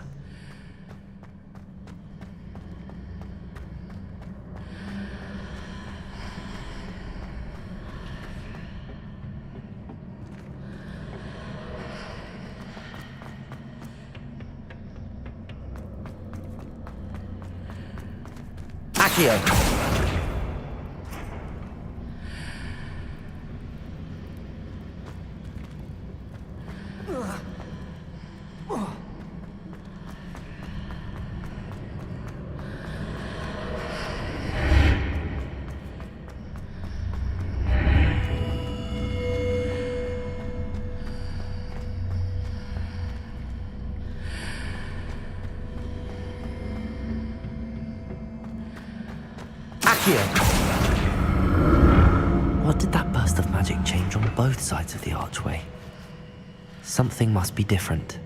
Accio! What did that burst of magic change on both sides of the archway? Something must be different.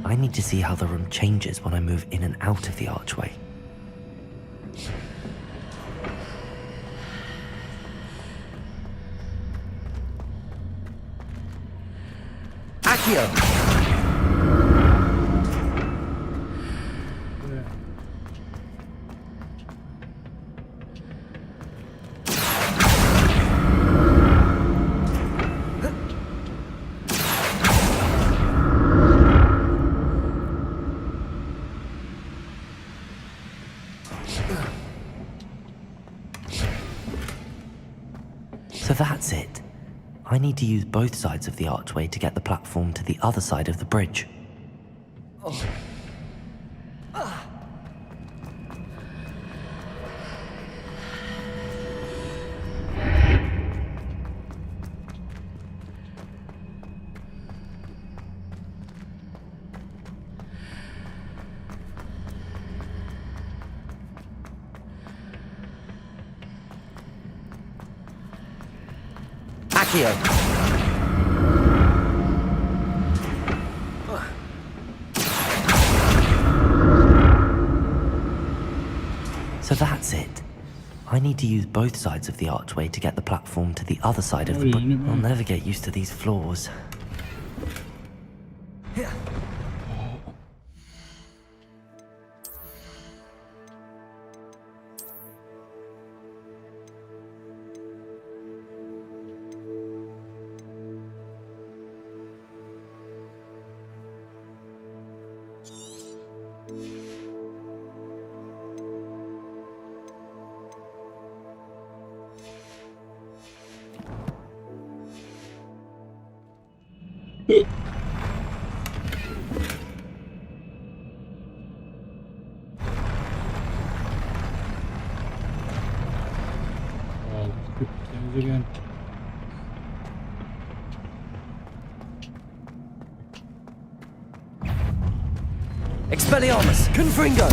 I need to see how the room changes when I move in and out of the archway. Accio! So that's it. I need to use both sides of the archway to get the platform to the other side of the bridge. Accio. So that's it. I need to use both sides of the archway to get the platform to the other side of the bridge. I'll never get used to these floors. Again. Expelliarmus! Confringo!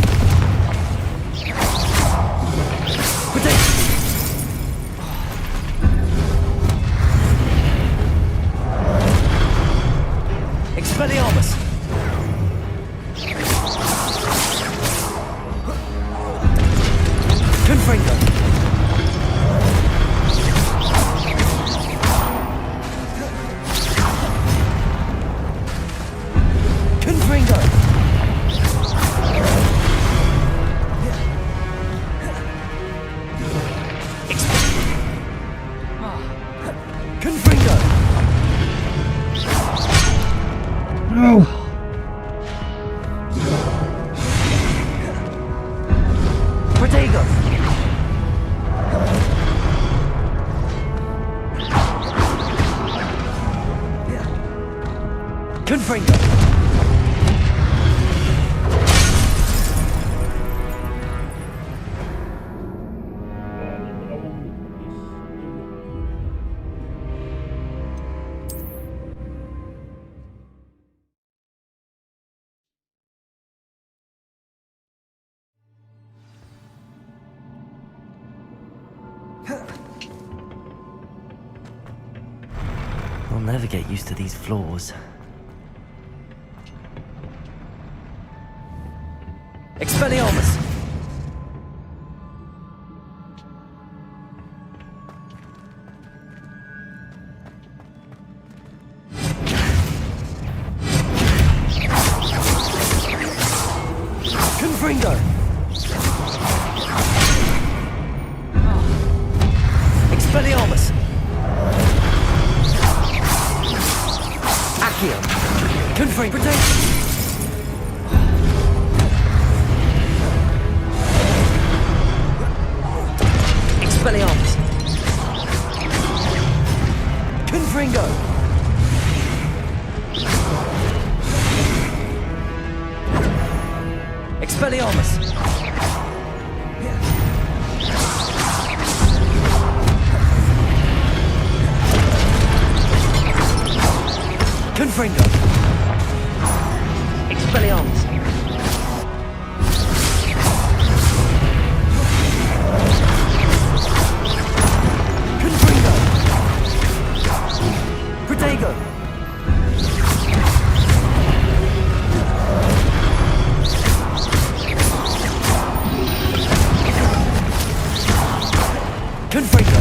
Expelliarmus! Confringo! Confringo! Confringo! No! Protego! Confringo! I'll never get used to these floors. Expelliarmus! Confringo! Expelliarmus! Accio! Confringo! Expelliarmus! Confringo! Expelliarmus! Confringo! Expelliarmus! Confringo! Protego! Confringo!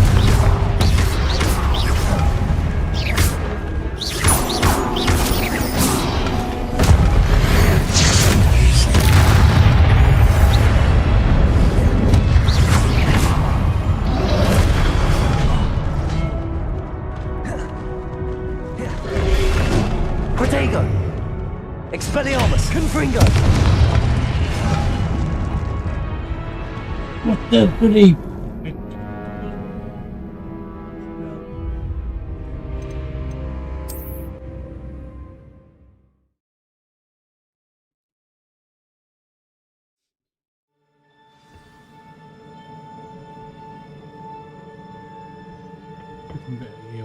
Protego! Expelliarmus! Confringo! What the bloody...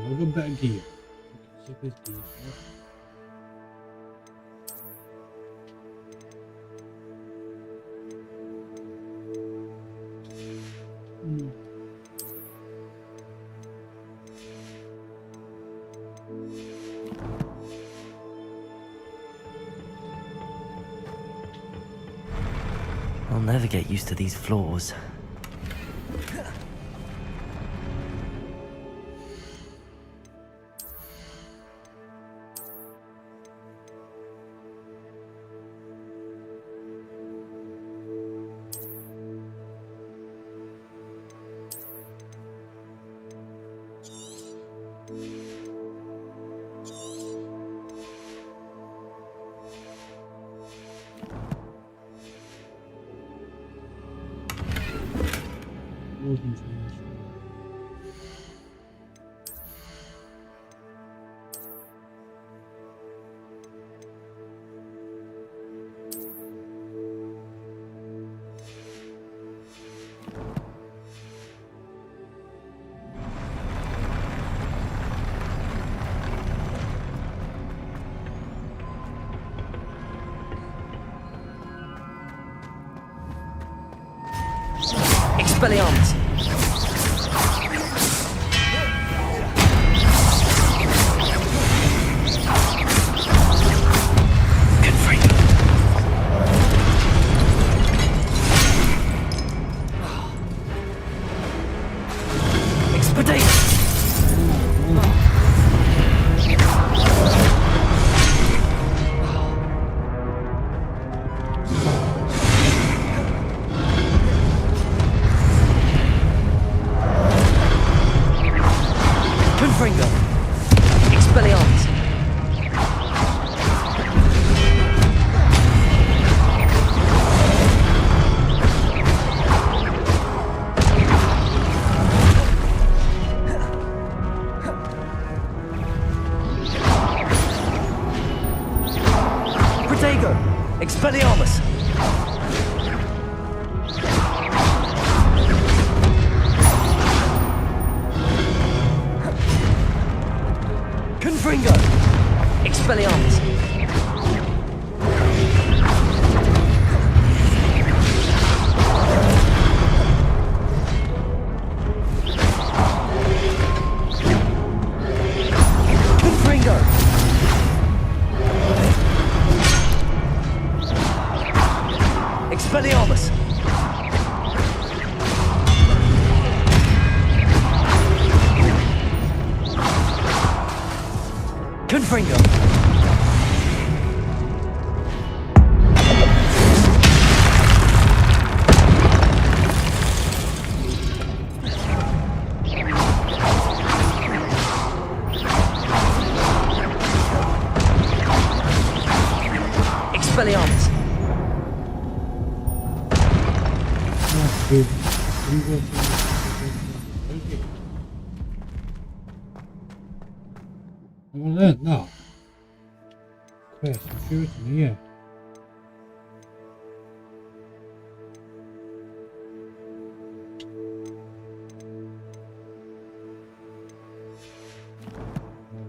We'll go back to you. Zip his teeth. never get used to these floors. Expelliarmus! Expelliarmus! Confringo! Expelliarmus! Confringo! Expelliarmus! Confringo! Expelliarmus! Well then, no. Quest, shooting here.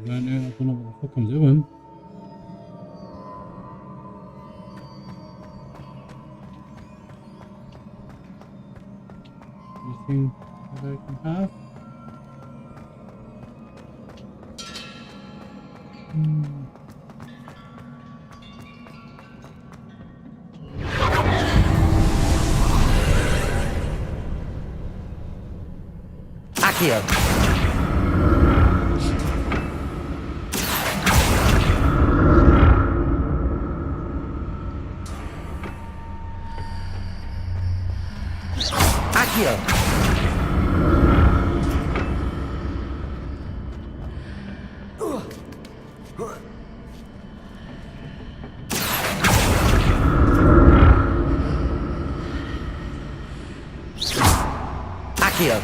I don't know what the fuck I'm doing. Anything that I can have? Accio! Accio! Accio!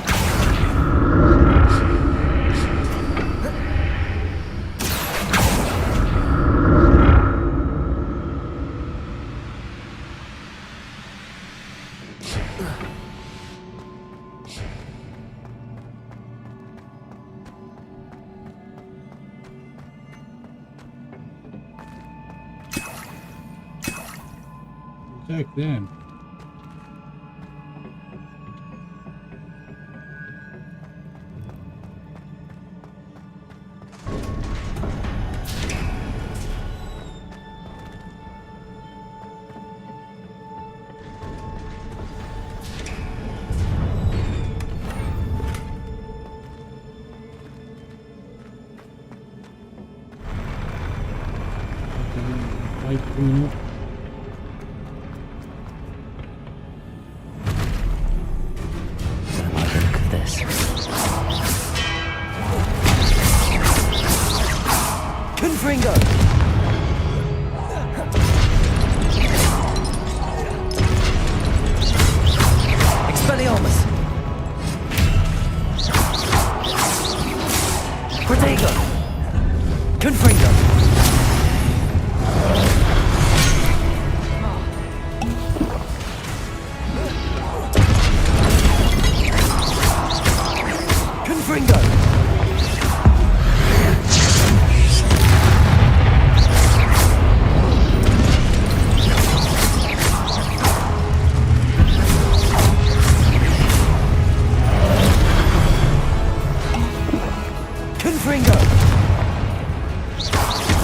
Attack them. light coming up. Don't like the look of this. Confringo! Expelliarmus! Protego! Confringo! Confringo! Confringo!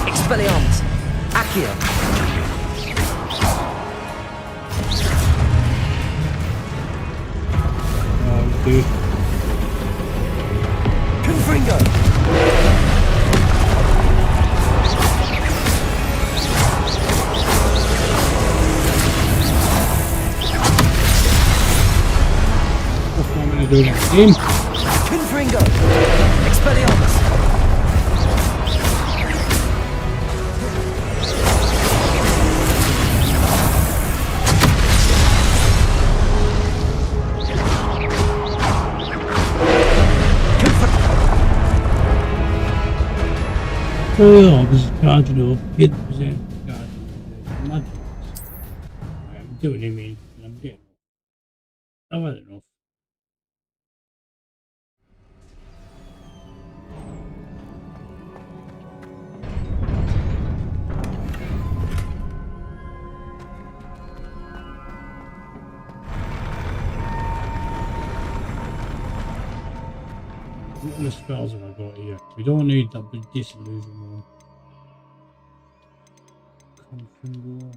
Expelliarmus! Accio! Oh, dude. Confringo! That's what I'm gonna do next game. Confringo! Expelliarmus! Oh, this is charging up 50%. I'm doing it, man. I'm getting. I've had enough. What kind of spells have I got here? We don't need that big disillusion one. Confringo.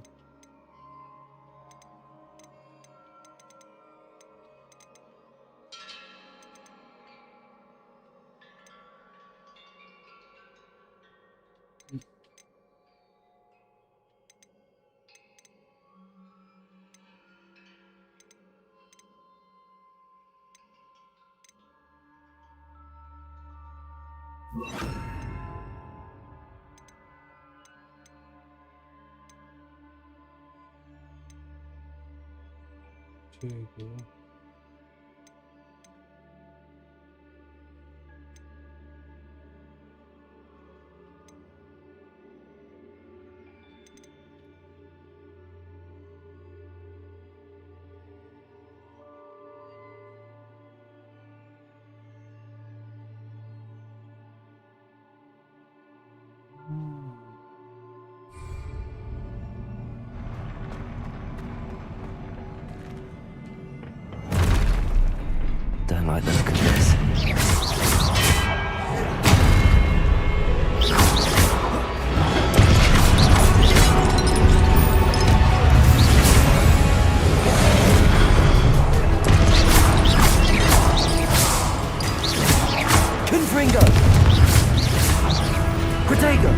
There you go. Don't like the look of this. Confringo! Protego!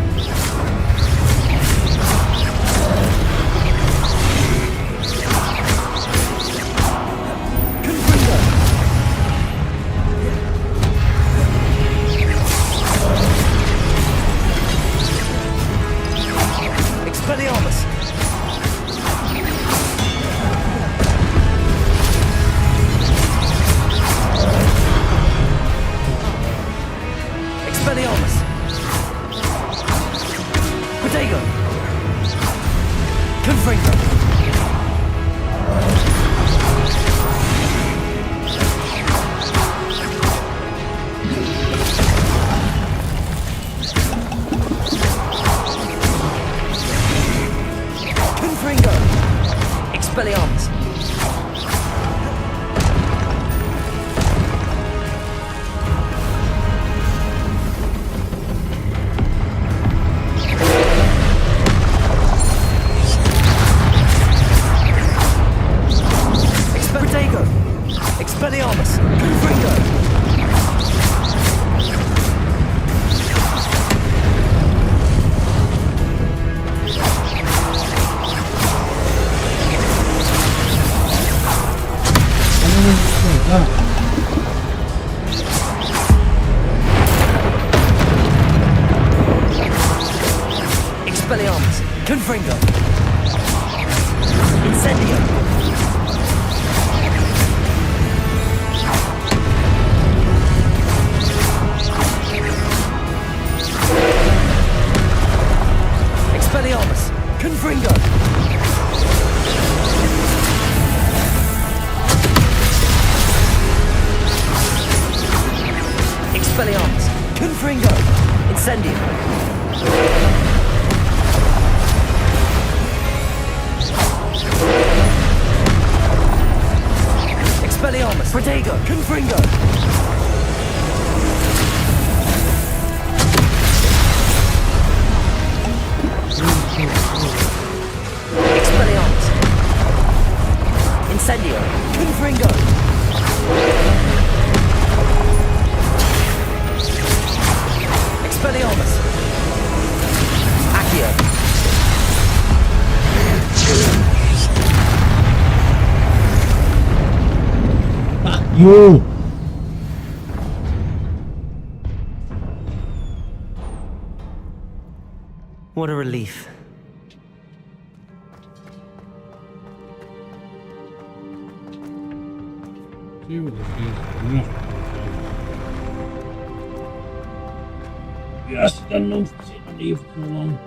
Expelliarmus! Expelliarmus! Confringo! Incendio! Expelliarmus! Confringo! Expelliarmus! Confringo! Incendio! Expelliarmus! Protego! Confringo! Expelliarmus! Incendio! Confringo! Expelliarmus! Accio! You! What a relief. See what this is. Yes, den nog sitting there for so long.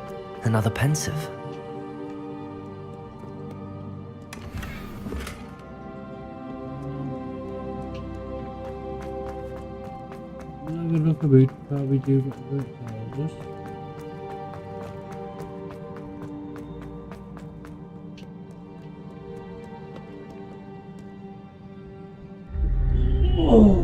Another pensive. I'm gonna look about, probably do what it tells us. Oh.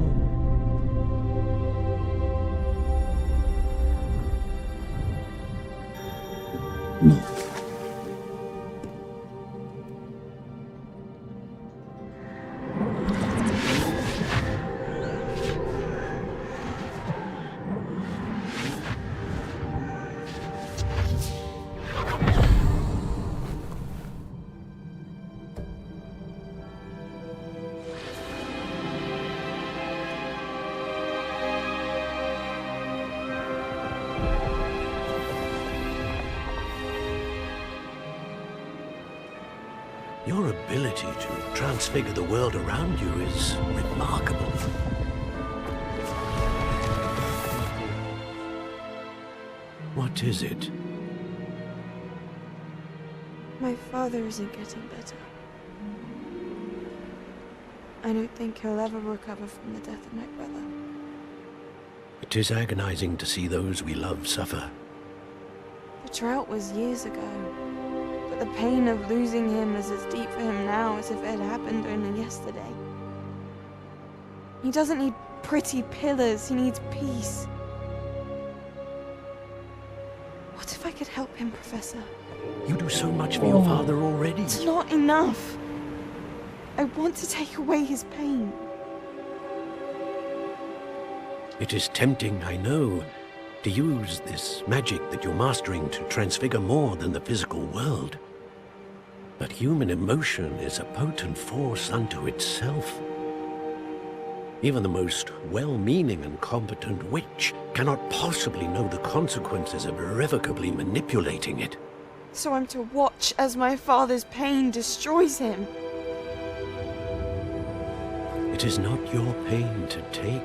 Your ability to transfigure the world around you is remarkable. What is it? My father isn't getting better. I don't think he'll ever recover from the death of my brother. It is agonizing to see those we love suffer. The drought was years ago, but the pain of losing him is as deep for him now as if it had happened only yesterday. He doesn't need pretty pillars, he needs peace. What if I could help him, Professor? You do so much for your father already. It's not enough. I want to take away his pain. It is tempting, I know, to use this magic that you're mastering to transfigure more than the physical world. But human emotion is a potent force unto itself. Even the most well-meaning and competent witch cannot possibly know the consequences of irrevocably manipulating it. So I'm to watch as my father's pain destroys him. It is not your pain to take.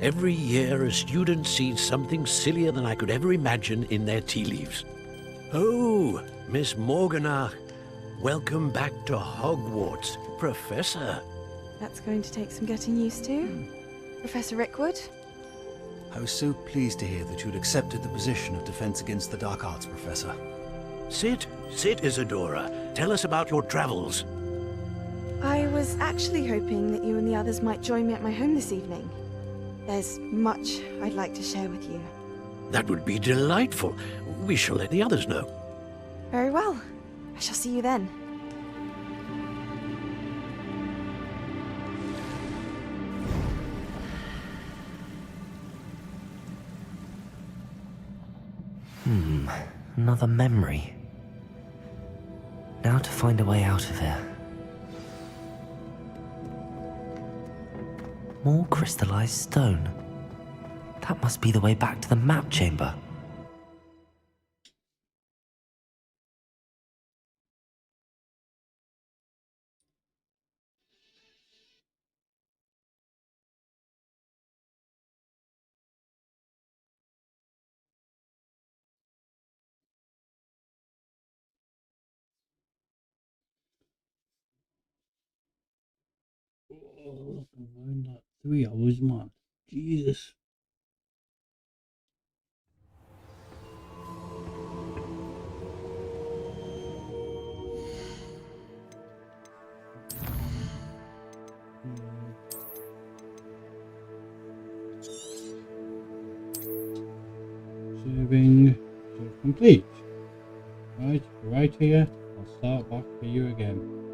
Every year, a student sees something sillier than I could ever imagine in their tea leaves. Oh, Miss Morganach, welcome back to Hogwarts, Professor. That's going to take some getting used to. Professor Rickwood? I was so pleased to hear that you'd accepted the position of Defense Against the Dark Arts, Professor. Sit, Isadora. Tell us about your travels. I was actually hoping that you and the others might join me at my home this evening. There's much I'd like to share with you. That would be delightful. We shall let the others know. Very well. I shall see you then. Another memory. Now to find a way out of here. More crystallized stone. That must be the way back to the map chamber. Oh, around that 3 hours, man. Jesus. Saving. So complete. Right here. I'll start back for you again.